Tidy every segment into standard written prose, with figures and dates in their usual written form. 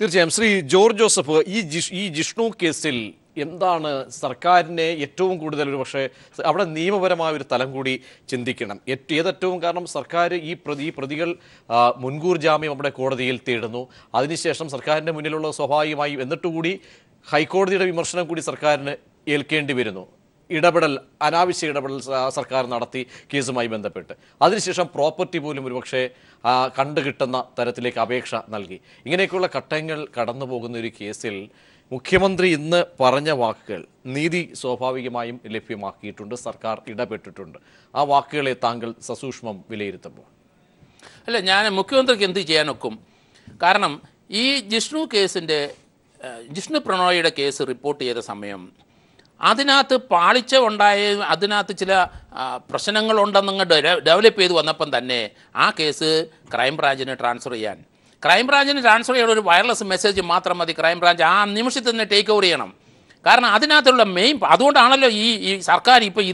തീർച്ചയായും Shri George Joseph ഈ ജിഷ്ണു കേസിൽ എന്താണ് സർക്കാരിനെ ഏറ്റവും കൂടുതൽ ഒരു പക്ഷേ അവിടെ നിയമപരമായ ഒരു തലം കൂടി ചിന്തിക്കണം. ഏതറ്റവും കാരണം സർക്കാർ ഈ പ്രതികൾ മുൻകൂർ ജാമ്യം അവിടെ കോടതിയിൽ തേടുന്നു. അതിനുശേഷം സർക്കാരിൻ്റെ മുന്നിലുള്ള സ്വാഭാവികമായും എന്നിട്ടുകൂടി ഹൈക്കോടതിയുടെ വിമർശനം കൂടി സർക്കാരിന് ഏൽക്കേണ്ടി വരുന്നു. അനാവശ്യ ഇടപെടൽ സർക്കാർ നടത്തി കേസുമായി ബന്ധപ്പെട്ട് അതിനുശേഷം പ്രോപ്പർട്ടി പോലും ഒരുപക്ഷെ കണ്ടുകിട്ടുന്ന തരത്തിലേക്ക് അപേക്ഷ നൽകി. ഇങ്ങനെയൊക്കെയുള്ള ഘട്ടങ്ങൾ കടന്നു പോകുന്ന ഒരു കേസിൽ മുഖ്യമന്ത്രി ഇന്ന് പറഞ്ഞ വാക്കുകൾ നീതി സ്വാഭാവികമായും ലഭ്യമാക്കിയിട്ടുണ്ട്, സർക്കാർ ഇടപെട്ടിട്ടുണ്ട്. ആ വാക്കുകളെ താങ്കൾ സസൂക്ഷ്മം വിലയിരുത്തുമ്പോൾ? അല്ല, ഞാൻ മുഖ്യമന്ത്രിക്ക് എന്ത് ചെയ്യാനൊക്കും? കാരണം ഈ ജിഷ്ണു പ്രണോയിയുടെ കേസ് റിപ്പോർട്ട് ചെയ്ത സമയം അതിനകത്ത് പാളിച്ച ഉണ്ടായ, അതിനകത്ത് ചില പ്രശ്നങ്ങളുണ്ടെന്നങ്ങ് ഡെവലപ്പ് ചെയ്ത് വന്നപ്പം തന്നെ ആ കേസ് ക്രൈംബ്രാഞ്ചിന് ട്രാൻസ്ഫർ ചെയ്യാൻ ഒരു വയർലെസ് മെസ്സേജ് മാത്രം മതി. ക്രൈംബ്രാഞ്ച് ആ നിമിഷത്തിൽ തന്നെ ടേക്ക് ഓവർ ചെയ്യണം. കാരണം അതിനകത്തുള്ള അതുകൊണ്ടാണല്ലോ ഈ സർക്കാർ ഇപ്പോൾ ഈ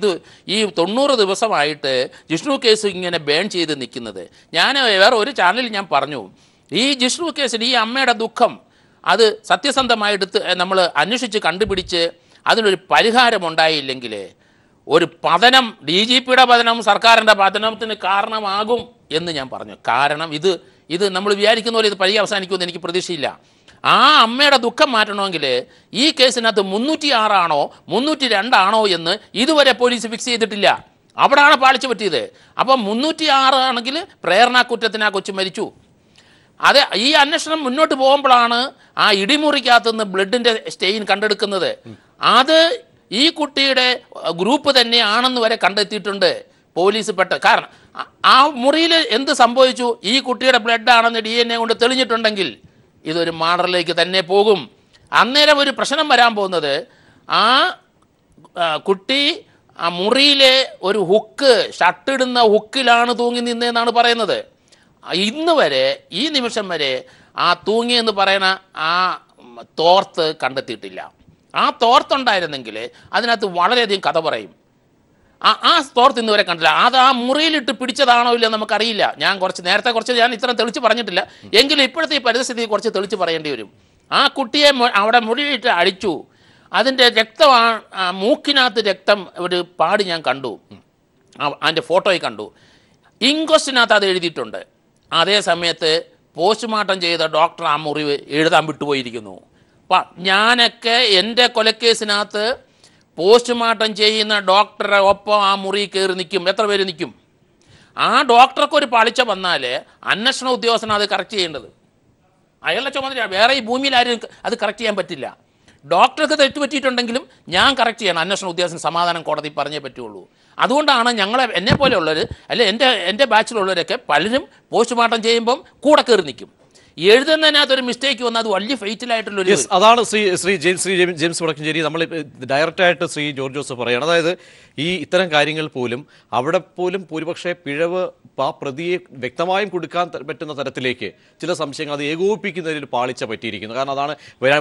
90 ദിവസമായിട്ട് ജിഷ്ണു കേസ് ഇങ്ങനെ ബാൻ ചെയ്ത് നിൽക്കുന്നത്. ഞാൻ വേറെ ഒരു ചാനലിൽ ഞാൻ പറഞ്ഞു, ഈ ജിഷ്ണു കേസിൽ ഈ അമ്മയുടെ ദുഃഖം അത് സത്യസന്ധമായിട്ട് നമ്മൾ അന്വേഷിച്ച് കണ്ടുപിടിച്ച് അതിനൊരു പരിഹാരമുണ്ടായില്ലെങ്കിൽ ഒരു പതനം, DGPയുടെ പതനം സർക്കാരിൻ്റെ പതനത്തിന് കാരണമാകും എന്ന് ഞാൻ പറഞ്ഞു. കാരണം ഇത് നമ്മൾ വിചാരിക്കുന്ന പോലെ ഇത് പഴയ അവസാനിക്കുമെന്ന് എനിക്ക് പ്രതീക്ഷയില്ല. ആ അമ്മയുടെ ദുഃഖം മാറ്റണമെങ്കിൽ ഈ കേസിനകത്ത് 306 ആണോ 302 ആണോ എന്ന് ഇതുവരെ പോലീസ് ഫിക്സ് ചെയ്തിട്ടില്ല. അവിടെയാണ് പാളിച്ച പറ്റിയത്. അപ്പം 306 ആണെങ്കിൽ പ്രേരണ കുറ്റത്തിന് ആ കൊച്ചു മരിച്ചു. അത് ഈ അന്വേഷണം മുന്നോട്ട് പോകുമ്പോഴാണ് ആ ഇടിമുറിക്കകത്തുനിന്ന് ബ്ലഡിൻ്റെ സ്റ്റെയിൻ കണ്ടെടുക്കുന്നത്. അത് ഈ കുട്ടിയുടെ ഗ്രൂപ്പ് തന്നെയാണെന്ന് വരെ കണ്ടെത്തിയിട്ടുണ്ട് പോലീസ് കാരണം ആ മുറിയിൽ എന്ത് സംഭവിച്ചു, ഈ കുട്ടിയുടെ ബ്ലഡാണെന്ന് DNA കൊണ്ട് തെളിഞ്ഞിട്ടുണ്ടെങ്കിൽ ഇതൊരു മർഡറിലേക്ക് തന്നെ പോകും. അന്നേരം ഒരു പ്രശ്നം വരാൻ പോകുന്നത്, ആ കുട്ടി ആ മുറിയിലെ ഒരു ഷട്ടിടുന്ന ഹുക്കിലാണ് തൂങ്ങി നിന്നതെന്നാണ് പറയുന്നത്. ഇന്ന് വരെ, ഈ നിമിഷം വരെ ആ തൂങ്ങിയെന്ന് പറയുന്ന ആ തോർത്ത് കണ്ടെത്തിയിട്ടില്ല. ആ തോർത്തുണ്ടായിരുന്നെങ്കിൽ അതിനകത്ത് വളരെയധികം കഥ പറയും. ആ തോർത്ത് ഇന്ന് വരെ കണ്ടില്ല. അത് ആ മുറിയിലിട്ട് പിടിച്ചതാണോ ഇല്ല നമുക്കറിയില്ല. ഞാൻ നേരത്തെ ഞാൻ ഇത്ര തെളിച്ച് പറഞ്ഞിട്ടില്ല. എങ്കിലും ഇപ്പോഴത്തെ ഈ പരിസ്ഥിതി കുറച്ച് തെളിച്ച് പറയേണ്ടി വരും. ആ കുട്ടിയെ അവിടെ മുറിയിലിട്ട് അടിച്ചു. അതിൻ്റെ രക്തമാണ്, മൂക്കിനകത്ത് രക്തം ഒരു പാട് ഞാൻ കണ്ടു, അതിൻ്റെ ഫോട്ടോയിൽ കണ്ടു. ഇൻക്വസ്റ്റിനകത്ത് അത് എഴുതിയിട്ടുണ്ട്. അതേ സമയത്ത് പോസ്റ്റ്മോർട്ടം ചെയ്ത ഡോക്ടർ ആ മുറിവ് എഴുതാൻ വിട്ടുപോയിരിക്കുന്നു. ഞാനൊക്കെ എൻ്റെ കൊലക്കേസിനകത്ത് പോസ്റ്റ്മോർട്ടം ചെയ്യുന്ന ഡോക്ടറെ ഒപ്പം ആ മുറി കയറി നിൽക്കും. എത്ര പേര് നിൽക്കും? ആ ഡോക്ടർക്കൊരു പാളിച്ച വന്നാൽ അന്വേഷണ ഉദ്യോഗസ്ഥനാണ് അത് കറക്റ്റ് ചെയ്യേണ്ടത്. അയാളുടെ ചുമതല. വേറെ ഈ ഭൂമിയിൽ ആരും അത് കറക്റ്റ് ചെയ്യാൻ പറ്റില്ല. ഡോക്ടർക്ക് തെറ്റുപറ്റിയിട്ടുണ്ടെങ്കിലും ഞാൻ കറക്റ്റ് ചെയ്യണം. അന്വേഷണ ഉദ്യോഗസ്ഥൻ സമാധാനം കോടതി പറഞ്ഞേ പറ്റുള്ളൂ. അതുകൊണ്ടാണ് എന്നെ പോലെയുള്ളവർ, അല്ലെ എൻ്റെ ബാച്ചിലുള്ളവരൊക്കെ പലരും പോസ്റ്റ്മോർട്ടം ചെയ്യുമ്പം കൂടെ കയറി നിൽക്കും. എഴുതുന്നതിനകത്തൊരു മിസ്റ്റേക്ക് വന്നാൽ അത് വലിയ ഫെയ്റ്റിലായിട്ടുള്ളൊരു അതാണ് ശ്രീ ജെയിംസ് വടക്കഞ്ചേരി നമ്മൾ ഡയറക്റ്റായിട്ട് ശ്രീ ജോർജ് ജോസഫ് പറയുകയാണ്. അതായത് ഇത്തരം കാര്യങ്ങൾ പോലും അവിടെ പോലും ഭൂരിപക്ഷെ പിഴവ് ആ പ്രതിയെ വ്യക്തമായും കൊടുക്കാൻ പറ്റുന്ന തരത്തിലേക്ക് ചില സംശയങ്ങൾ അത് ഏകോപിപ്പിക്കുന്നതിൽ ഒരു പാളിച്ച പറ്റിയിരിക്കുന്നു. കാരണം അതാണ്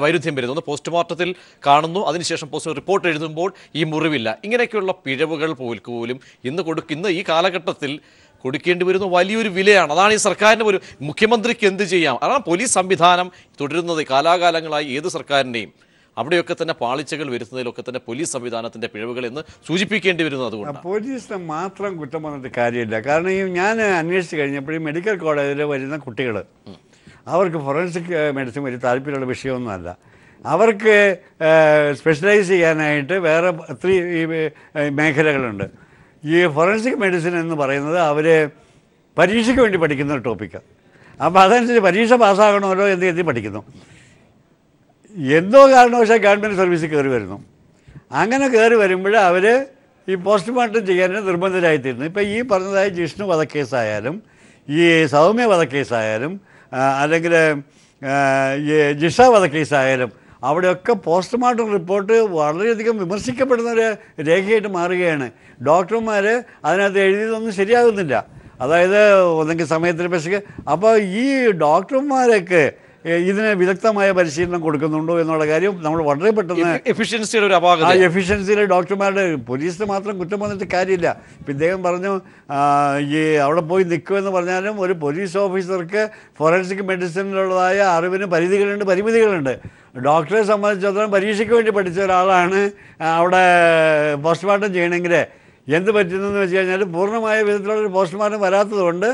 വൈരുദ്ധ്യം വരുന്നത്. ഒന്ന് പോസ്റ്റ്മോർട്ടത്തിൽ കാണുന്നു, അതിനുശേഷം പോസ്റ്റ് റിപ്പോർട്ട് എഴുതുമ്പോൾ ഈ മുറിവില്ല. ഇങ്ങനെയൊക്കെയുള്ള പിഴവുകൾ പോലും ഇന്ന് ഈ കാലഘട്ടത്തിൽ കൊടുക്കേണ്ടി വരുന്ന വലിയൊരു വിലയാണ്. അതാണ് ഈ സർക്കാരിൻ്റെ ഒരു മുഖ്യമന്ത്രിക്ക് എന്ത് ചെയ്യാം. അതാണ് പോലീസ് സംവിധാനം തുടരുന്നത് കാലാകാലങ്ങളായി ഏത് സർക്കാരിൻ്റെയും. അവിടെയൊക്കെ തന്നെ പാളിച്ചകൾ വരുന്നതിലൊക്കെ തന്നെ പോലീസ് സംവിധാനത്തിൻ്റെ പിഴവുകൾ എന്ന് സൂചിപ്പിക്കേണ്ടി വരുന്നത്. അതുകൊണ്ട് പോലീസിനെ മാത്രം കുറ്റം പറഞ്ഞിട്ട് കാര്യമില്ല. കാരണം ഞാൻ അന്വേഷിച്ച് കഴിഞ്ഞപ്പോൾ മെഡിക്കൽ കോളേജിൽ വരുന്ന കുട്ടികൾ അവർക്ക് ഫോറൻസിക് മെഡിസിൻ വലിയ താല്പര്യമുള്ള വിഷയമൊന്നുമല്ല. അവർക്ക് സ്പെഷ്യലൈസ് ചെയ്യാനായിട്ട് വേറെ ഒത്തിരി മേഖലകളുണ്ട്. ഈ ഫോറൻസിക് മെഡിസിൻ എന്ന് പറയുന്നത് അവർ പരീക്ഷയ്ക്ക് വേണ്ടി പഠിക്കുന്ന ഒരു ടോപ്പിക്കാണ്. അപ്പോൾ അതനുസരിച്ച് പരീക്ഷ പാസ്സാകണമല്ലോ എന്ന് കരുതി പഠിക്കുന്നു. എന്തോ കാരണവശാൽ ഗവൺമെൻറ് സർവീസിൽ കയറി വരുന്നു. അങ്ങനെ കയറി വരുമ്പോൾ അവർ ഈ പോസ്റ്റ്മോർട്ടം ചെയ്യാൻ നിർബന്ധിതരായിത്തീരുന്നു. ഇപ്പോൾ ഈ പറഞ്ഞതായ ജിഷ്ണു വധക്കേസായാലും ഈ സൗമ്യ വധക്കേസായാലും അല്ലെങ്കിൽ ഈ ജിഷ വധക്കേസായാലും അവിടെയൊക്കെ പോസ്റ്റ്മോർട്ടം റിപ്പോർട്ട് വളരെയധികം വിമർശിക്കപ്പെടുന്ന ഒരു രേഖയായിട്ട് മാറുകയാണ്. ഡോക്ടർമാർ അതിനകത്ത് എഴുതിയതൊന്നും ശരിയാകുന്നില്ല. അതായത് ഒന്നെങ്കിൽ സമയത്തിന് പക്ഷേ അപ്പോൾ ഈ ഡോക്ടർമാരൊക്കെ ഇതിന് വിദഗ്ധമായ പരിശീലനം കൊടുക്കുന്നുണ്ടോ എന്നുള്ള കാര്യം നമ്മൾ വളരെ പെട്ടെന്ന് എഫിഷ്യൻസിയുടെ ഒരു അപാകത, എഫിഷ്യൻസിയിൽ ഡോക്ടർമാരുടെ പോലീസിന് മാത്രം കുറ്റം വന്നിട്ട് കാര്യമില്ല. ഇപ്പം ഇദ്ദേഹം പറഞ്ഞു ഈ അവിടെ പോയി നിൽക്കുമെന്ന് പറഞ്ഞാലും ഒരു പോലീസ് ഓഫീസർക്ക് ഫോറൻസിക് മെഡിസിനിലുള്ളതായ അറിവിന് പരിമിതികളുണ്ട്. ഡോക്ടറെ സംബന്ധിച്ചിടത്തോളം പരീക്ഷയ്ക്ക് വേണ്ടി പഠിച്ച ഒരാളാണ് അവിടെ പോസ്റ്റ്മോർട്ടം ചെയ്യണമെങ്കിൽ എന്ത് പറ്റുന്നതെന്ന് വെച്ച് കഴിഞ്ഞാൽ പൂർണ്ണമായ വിധത്തിലുള്ളൊരു പോസ്റ്റ്മോർട്ടം വരാത്തതുകൊണ്ട്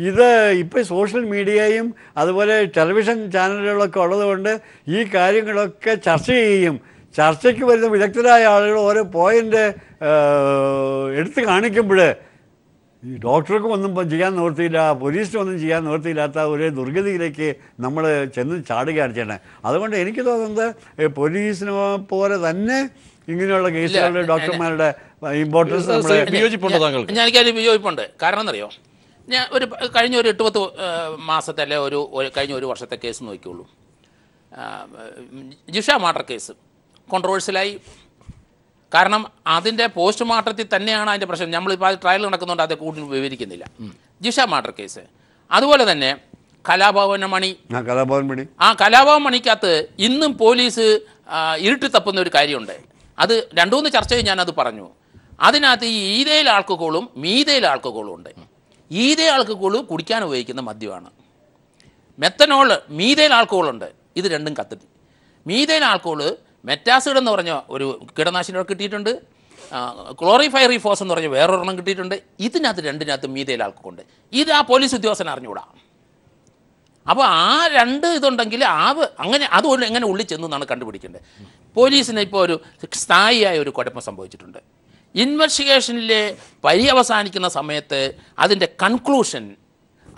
ഇത് ഇപ്പോൾ സോഷ്യൽ മീഡിയയും അതുപോലെ ടെലിവിഷൻ ചാനലുകളൊക്കെ ഉള്ളതുകൊണ്ട് ഈ കാര്യങ്ങളൊക്കെ ചർച്ച ചെയ്യും. ചർച്ചയ്ക്ക് വരുന്ന വിദഗ്ധരായ ആളുകൾ ഓരോ പോയിൻ്റ് എടുത്ത് കാണിക്കുമ്പോൾ ഈ ഡോക്ടർക്കും ഒന്നും ചെയ്യാൻ നിവൃത്തിയില്ല, പോലീസിനും ഒന്നും ചെയ്യാൻ നിവൃത്തിയില്ലാത്ത ഒരു ദുർഗതിയിലേക്ക് നമ്മൾ ചെന്ന് ചാടുകയാണ് ചെയ്യണത്. അതുകൊണ്ട് എനിക്ക് തോന്നുന്നത് പോലീസിനെ പോലെ തന്നെ ഇങ്ങനെയുള്ള കേസുകളുടെ ഡോക്ടർമാരുടെ ഇമ്പോർട്ടൻസ് വിയോജിപ്പുണ്ടോ താങ്കൾക്ക്? എനിക്കതിൽ വിയോജിപ്പുണ്ട്. കാരണം എന്നറിയോ, ഞാൻ കഴിഞ്ഞ ഒരു 8-10 മാസത്തെ അല്ലെ കഴിഞ്ഞ ഒരു വർഷത്തെ കേസ് നോക്കിയുള്ളൂ. ജിഷ മർഡർ കേസ് കോൺട്രവേഴ്സ്യലായി. കാരണം അതിൻ്റെ പോസ്റ്റ്മോർട്ടത്തിൽ തന്നെയാണ് അതിൻ്റെ പ്രശ്നം. നമ്മളിപ്പോൾ അത് ട്രയൽ നടക്കുന്നുണ്ട്, അത് കൂടുതൽ വിവരിക്കുന്നില്ല. ജിഷ മർഡർ കേസ്, അതുപോലെ തന്നെ കലാഭവൻ മണി, ആ കലാഭവൻ മണിക്കകത്ത് ഇന്നും പോലീസ് ഇരുട്ടി തപ്പുന്ന ഒരു കാര്യമുണ്ട്. അത് 2-3 ചർച്ചയിൽ ഞാനത് പറഞ്ഞു. അതിനകത്ത് ഈ ഈതയിൽ ആൽക്കഹോളും മീതയിൽ ആൽക്കഹോളും ഉണ്ട്. ഈതയിൽ ആൽക്കഹോൾ കുടിക്കാൻ ഉപയോഗിക്കുന്ന മദ്യമാണ്. മെത്തനോൾ, മീതയിൽ ആൽക്കഹോളുണ്ട്. ഇത് രണ്ടും കത്തിട്ട് മീതയിൽ ആൽക്കഹോൾ മെറ്റാസിഡ് എന്ന് പറഞ്ഞ ഒരു കീടനാശിനി കിട്ടിയിട്ടുണ്ട്, ക്ലോറിഫൈറിഫോസ് എന്ന് പറഞ്ഞ വേറൊരെണ്ണം കിട്ടിയിട്ടുണ്ട്. ഇതിനകത്ത് രണ്ടിനകത്ത് മീതയിൽ ആൽക്കഹോളുണ്ട്. ഇത് ആ പോലീസ് ഉദ്യോഗസ്ഥന് അറിഞ്ഞുകൂടാ. അപ്പോൾ ആ 2 ഇതുണ്ടെങ്കിൽ അങ്ങനെ അതുകൊണ്ട് എങ്ങനെ ഉള്ളിൽ ചെന്നു എന്നാണ് കണ്ടുപിടിക്കേണ്ടത്. പോലീസിന് ഇപ്പോൾ ഒരു സ്ഥായിയായ ഒരു കുഴപ്പം സംഭവിച്ചിട്ടുണ്ട്. ഇൻവെസ്റ്റിഗേഷനിലെ പര്യവസാനിക്കുന്ന സമയത്ത് അതിൻ്റെ കൺക്ലൂഷൻ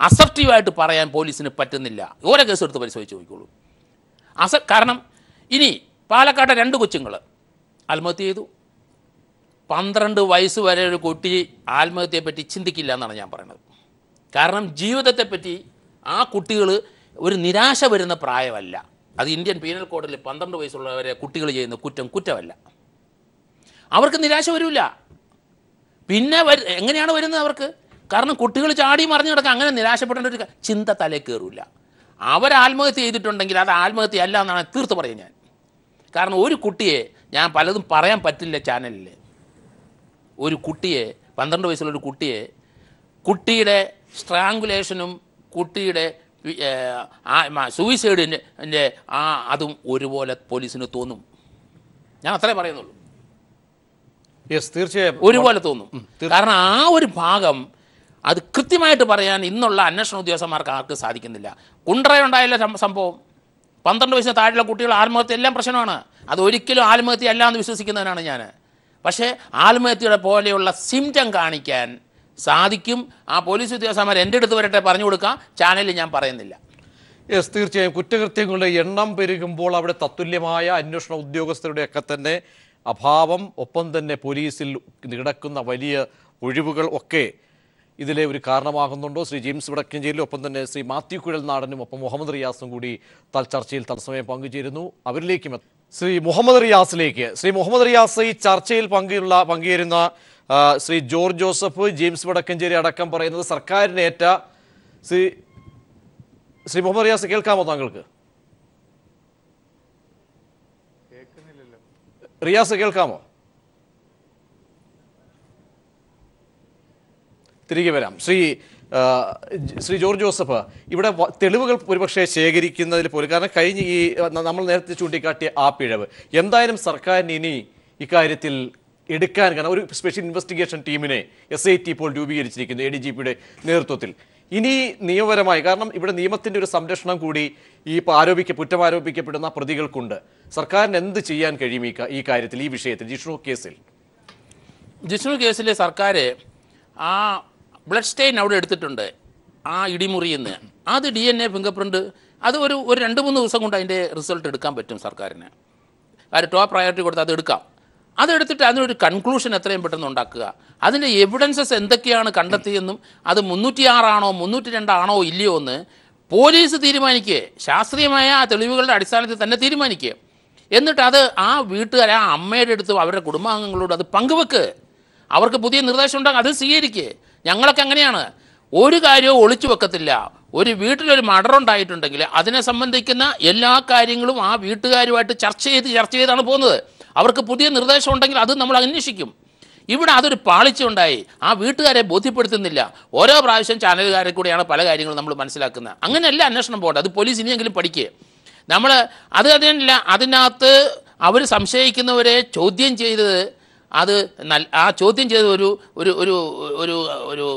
അസർട്ടീവായിട്ട് പറയാൻ പോലീസിന് പറ്റുന്നില്ല. ഓരോ കേസ് എടുത്ത് പരിശോധിച്ച് നോക്കിക്കോളൂ. കാരണം ഇനി പാലക്കാട്ടെ 2 കൊച്ചുങ്ങൾ ആത്മഹത്യ ചെയ്തു. 12 വയസ്സ് വരെ ഒരു കുട്ടി ആത്മഹത്യയെപ്പറ്റി ചിന്തിക്കില്ല എന്നാണ് ഞാൻ പറയുന്നത്. കാരണം ജീവിതത്തെപ്പറ്റി ആ കുട്ടികൾ ഒരു നിരാശ വരുന്ന പ്രായമല്ല. അത് ഇന്ത്യൻ പീനൽ കോഡിൽ 12 വയസ്സുള്ളവരെ കുട്ടികൾ ചെയ്യുന്ന കുറ്റമല്ല. അവർക്ക് നിരാശ വരില്ല. പിന്നെ എങ്ങനെയാണ് വരുന്നത് അവർക്ക്? കാരണം കുട്ടികൾ ചാടി മറിഞ്ഞു കിടക്കുക, അങ്ങനെ നിരാശപ്പെടേണ്ട ഒരു ചിന്ത തലേ കയറില്ല. അവർ ആത്മഹത്യ ചെയ്തിട്ടുണ്ടെങ്കിൽ അത് ആത്മഹത്യ അല്ല എന്നാണ് തീർത്ത് പറയും ഞാൻ. കാരണം ഒരു കുട്ടിയെ, ഞാൻ പലതും പറയാൻ പറ്റില്ല ചാനലിൽ, ഒരു കുട്ടിയെ 12 വയസ്സുള്ളൊരു കുട്ടിയുടെ സ്ട്രാങ്കുലേഷനും കുട്ടിയുടെ സൂയിസൈഡിൻ്റെ അതും ഒരുപോലെ പോലീസിന് തോന്നും. ഞാൻ അത്രേ പറയുന്നുള്ളൂ. തീർച്ചയായും ഒരുപോലെ തോന്നും. കാരണം ആ ഒരു ഭാഗം അത് കൃത്യമായിട്ട് പറയാൻ ഇന്നുള്ള അന്വേഷണ ഉദ്യോഗസ്ഥന്മാർക്ക് ആർക്കും സാധിക്കുന്നില്ല. കുണ്ട്രയുണ്ടായില്ല സംഭവം. 12 വയസ്സിന് താഴെയുള്ള കുട്ടികൾ ആത്മഹത്യ എല്ലാം പ്രശ്നമാണ്. അത് ഒരിക്കലും ആത്മഹത്യ അല്ല എന്ന് വിശ്വസിക്കുന്നവനാണ് ഞാൻ. പക്ഷേ ആത്മഹത്യയുടെ പോലെയുള്ള സിംറ്റം കാണിക്കാൻ സാധിക്കും. ആ പോലീസ് ഉദ്യോഗസ്ഥന്മാർ എൻ്റെ അടുത്ത് വരട്ടെ, പറഞ്ഞു കൊടുക്കാം. ചാനലിൽ ഞാൻ പറയുന്നില്ല. തീർച്ചയായും കുറ്റകൃത്യങ്ങളുടെ എണ്ണം പെരുകുമ്പോൾ അവിടെ തത്തുല്യമായ അന്വേഷണ ഉദ്യോഗസ്ഥരുടെയൊക്കെ തന്നെ അഭാവം, ഒപ്പം തന്നെ പോലീസിൽ കിടക്കുന്ന വലിയ ഒഴിവുകൾ ഒക്കെ ഇതിലെ ഒരു കാരണമാകുന്നുണ്ടോ? ശ്രീ ജെയിംസ് വടക്കഞ്ചേരിയിലും ഒപ്പം തന്നെ ശ്രീ മാത്യു കുഴൽനാടനും ഒപ്പം മുഹമ്മദ് റിയാസും കൂടി ചർച്ചയിൽ തത്സമയം പങ്കുചേരുന്നു. അവരിലേക്കും ശ്രീ മുഹമ്മദ് റിയാസിലേക്ക്. ശ്രീ മുഹമ്മദ് റിയാസ്, ഈ ചർച്ചയിൽ പങ്കുചേരുന്ന Shri George Joseph, James Vadakkanchery അടക്കം പറയുന്നത് സർക്കാരിനേറ്റ ശ്രീ മുഹമ്മദ് റിയാസ് കേൾക്കാമോ താങ്കൾക്ക്? റിയാസ് കേൾക്കാമോ? തിരികെ വരാം. ശ്രീ ജോർജ് ജോസഫ്, ഇവിടെ തെളിവുകൾ ഒരുപക്ഷെ ശേഖരിക്കുന്നതിൽ പോലും, കാരണം കഴിഞ്ഞ ഈ നമ്മൾ നേരത്തെ ചൂണ്ടിക്കാട്ടിയ ആ പിഴവ് എന്തായാലും സർക്കാരിന് ഇനി ഇക്കാര്യത്തിൽ എടുക്കാൻ, കാരണം ഒരു സ്പെഷ്യൽ ഇൻവെസ്റ്റിഗേഷൻ ടീമിനെ SIT ഇപ്പോൾ രൂപീകരിച്ചിരിക്കുന്നു ADGPയുടെ നേതൃത്വത്തിൽ. ഇനി നിയമപരമായി, കാരണം ഇവിടെ നിയമത്തിൻ്റെ ഒരു സംരക്ഷണം കൂടി ഈ കുറ്റം ആരോപിക്കപ്പെടുന്ന പ്രതികൾക്കുണ്ട്. സർക്കാരിന് എന്ത് ചെയ്യാൻ കഴിയും ഈ കാര്യത്തിൽ, ഈ വിഷയത്തിൽ, ജിഷ്ണു കേസിൽ സർക്കാർ ആ ബ്ലഡ് സ്റ്റെയിൻ അവിടെ എടുത്തിട്ടുണ്ട്, ആ ഇടിമുറിയിൽ നിന്ന്. അത് DNA ഫിംഗർ പ്രിൻറ്റ്, അത് ഒരു 2-3 ദിവസം കൊണ്ട് അതിൻ്റെ റിസൾട്ട് എടുക്കാൻ പറ്റും സർക്കാരിന്. കാര്യം ടോപ്പ് പ്രയോറിറ്റി കൊടുത്ത് അത് എടുക്കാം. അതെടുത്തിട്ട് അതിനൊരു കൺക്ലൂഷൻ എത്രയും പെട്ടെന്ന് ഉണ്ടാക്കുക. അതിൻ്റെ എവിഡൻസസ് എന്തൊക്കെയാണ് കണ്ടെത്തിയെന്നും അത് 306 ആണോ 302 ആണോ ഇല്ലയോ എന്ന് പോലീസ് തീരുമാനിക്കുക. ശാസ്ത്രീയമായ ആ തെളിവുകളുടെ അടിസ്ഥാനത്തിൽ തന്നെ തീരുമാനിക്കുക. എന്നിട്ട് അത് ആ വീട്ടുകാരെ, ആ അമ്മയുടെ അടുത്തും അവരുടെ കുടുംബാംഗങ്ങളോട് അത് പങ്കുവെക്ക്. അവർക്ക് പുതിയ നിർദ്ദേശം ഉണ്ടാകും, അത് സ്വീകരിക്കുക. ഞങ്ങളൊക്കെ അങ്ങനെയാണ്. ഒരു കാര്യവും ഒളിച്ചു വെക്കത്തില്ല. ഒരു വീട്ടിലൊരു മർഡർ ഉണ്ടായിട്ടുണ്ടെങ്കിൽ അതിനെ സംബന്ധിക്കുന്ന എല്ലാ കാര്യങ്ങളും ആ വീട്ടുകാരുമായിട്ട് ചർച്ച ചെയ്താണ് പോകുന്നത്. അവർക്ക് പുതിയ നിർദ്ദേശം ഉണ്ടെങ്കിൽ അത് നമ്മൾ അന്വേഷിക്കും. ഇവിടെ അതൊരു പാളിച്ച ഉണ്ടായി, ആ വീട്ടുകാരെ ബോധ്യപ്പെടുത്തുന്നില്ല. ഓരോ പ്രാവശ്യം ചാനലുകാരെ കൂടെയാണ് പല കാര്യങ്ങളും നമ്മൾ മനസ്സിലാക്കുന്നത്. അങ്ങനെയല്ല അന്വേഷണം പോകട്ടെ, അത് പോലീസ് ഇനിയെങ്കിലും പഠിക്കുക. നമ്മൾ അതല്ല, അതിനകത്ത് അവർ സംശയിക്കുന്നവരെ ചോദ്യം ചെയ്തത് അത് ആ ചോദ്യം ചെയ്ത് ഒരു ഒരു ഒരു ഒരു ഒരു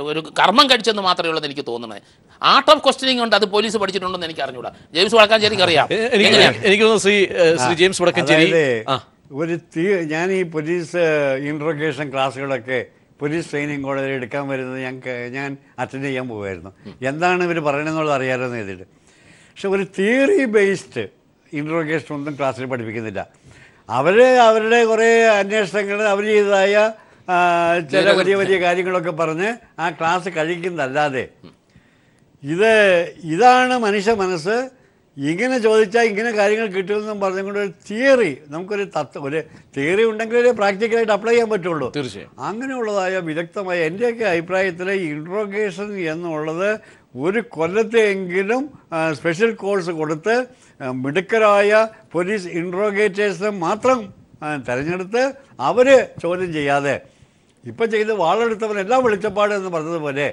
ഒരു കർമ്മം കഴിച്ചെന്ന് മാത്രമേ ഉള്ളൂ എനിക്ക് തോന്നുന്നത്. ആർട്ട് ഓഫ് ക്വസ്റ്റ്യനിങ് ഉണ്ട്, അത് പോലീസ് പഠിച്ചിട്ടുണ്ടെന്ന് എനിക്ക് അറിഞ്ഞൂടാ. ജെയിംസ് വടക്കാഞ്ചേരിക്ക് അറിയാം. എനിക്ക് തോന്നുന്നു ശ്രീ ജെയിംസ് വടക്കാഞ്ചേരി ഞാൻ ഈ പോലീസ് ഇൻട്രോഗേഷൻ ക്ലാസ്സുകളൊക്കെ പോലീസ് ട്രെയിനിങ് കോളേജിൽ എടുക്കാൻ വരുന്നത് ഞാൻ അറ്റൻഡ് ചെയ്യാൻ പോകുമായിരുന്നു. എന്താണ് ഇവർ പറയണമെന്നുള്ളത് അറിയാമെന്ന് ചെയ്തിട്ട്. പക്ഷെ ഒരു തിയറി ബേസ്ഡ് ഇൻട്രോഗേഷൻ ഒന്നും ക്ലാസ്സിൽ പഠിപ്പിക്കുന്നില്ല. അവരുടെ കുറേ അന്വേഷണങ്ങൾ അവർ ചെയ്തതായ ചില വലിയ വലിയ കാര്യങ്ങളൊക്കെ പറഞ്ഞ് ആ ക്ലാസ് കഴിക്കുന്നതല്ലാതെ ഇതാണ് മനുഷ്യ മനസ്സ്, ഇങ്ങനെ ചോദിച്ചാൽ ഇങ്ങനെ കാര്യങ്ങൾ കിട്ടുമെന്നും പറഞ്ഞുകൊണ്ട് ഒരു തിയറി, നമുക്കൊരു ഒരു തിയറി ഉണ്ടെങ്കിൽ പ്രാക്ടിക്കലായിട്ട് അപ്ലൈ ചെയ്യാൻ പറ്റുള്ളൂ. തീർച്ചയായും അങ്ങനെയുള്ളതായ വിദഗ്ധമായ എൻ്റെയൊക്കെ അഭിപ്രായത്തിൽ ഇൻട്രോഗേഷൻ എന്നുള്ളത് ഒരു കൊല്ലത്തെങ്കിലും സ്പെഷ്യൽ കോഴ്സ് കൊടുത്ത് മിടുക്കരായ പോലീസ് ഇൻട്രോഗേറ്റേഴ്സിനെ മാത്രം തിരഞ്ഞെടുത്ത് അവർ ചോദ്യം ചെയ്യാതെ ഇപ്പം ചെയ്ത് വാളെടുത്തവരെല്ലാം വെളിച്ചപ്പാട് എന്ന് പറഞ്ഞതുപോലെ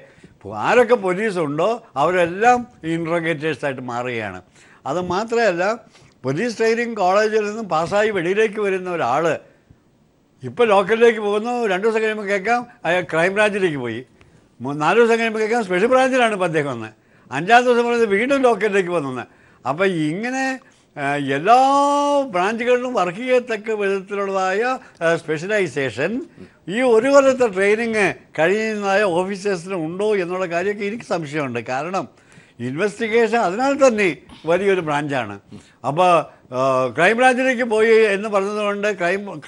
ആരൊക്കെ പോലീസുണ്ടോ അവരെല്ലാം ഇൻട്രോഗേറ്റേഴ്സായിട്ട് മാറുകയാണ്. അത് മാത്രമല്ല, പോലീസ് ട്രെയിനിങ് കോളേജിൽ നിന്നും പാസ്സായി വെളിയിലേക്ക് വരുന്ന ഒരാൾ ഇപ്പോൾ ലോക്കലിലേക്ക് പോകുന്നു, 2 ദിവസം കഴിയുമ്പോൾ കേൾക്കാം അയാൾ ക്രൈംബ്രാഞ്ചിലേക്ക് പോയി, 4 ദിവസം കഴിയുമ്പോൾ കേൾക്കാം സ്പെഷ്യൽ ബ്രാഞ്ചിലാണ് ഇപ്പോൾ അദ്ദേഹം വന്നത്, 5-ാമത്തെ ദിവസം പറയുന്നത് വീണ്ടും ലോക്കലിലേക്ക് വന്നത്. അപ്പോൾ ഇങ്ങനെ എല്ലാ ബ്രാഞ്ചുകളിലും വർക്ക് ചെയ്യത്തക്ക വിധത്തിലുള്ളതായ സ്പെഷ്യലൈസേഷൻ ഈ ഒരു കൊല്ലത്തെ ട്രെയിനിങ് കഴിയുന്നതായ ഓഫീസേഴ്സിന് ഉണ്ടോ എന്നുള്ള കാര്യമൊക്കെ എനിക്ക് സംശയമുണ്ട്. കാരണം ഇൻവെസ്റ്റിഗേഷൻ അതിനാൽ തന്നെ വലിയൊരു ബ്രാഞ്ചാണ്. അപ്പോൾ ക്രൈംബ്രാഞ്ചിലേക്ക് പോയി എന്ന് പറഞ്ഞതുകൊണ്ട്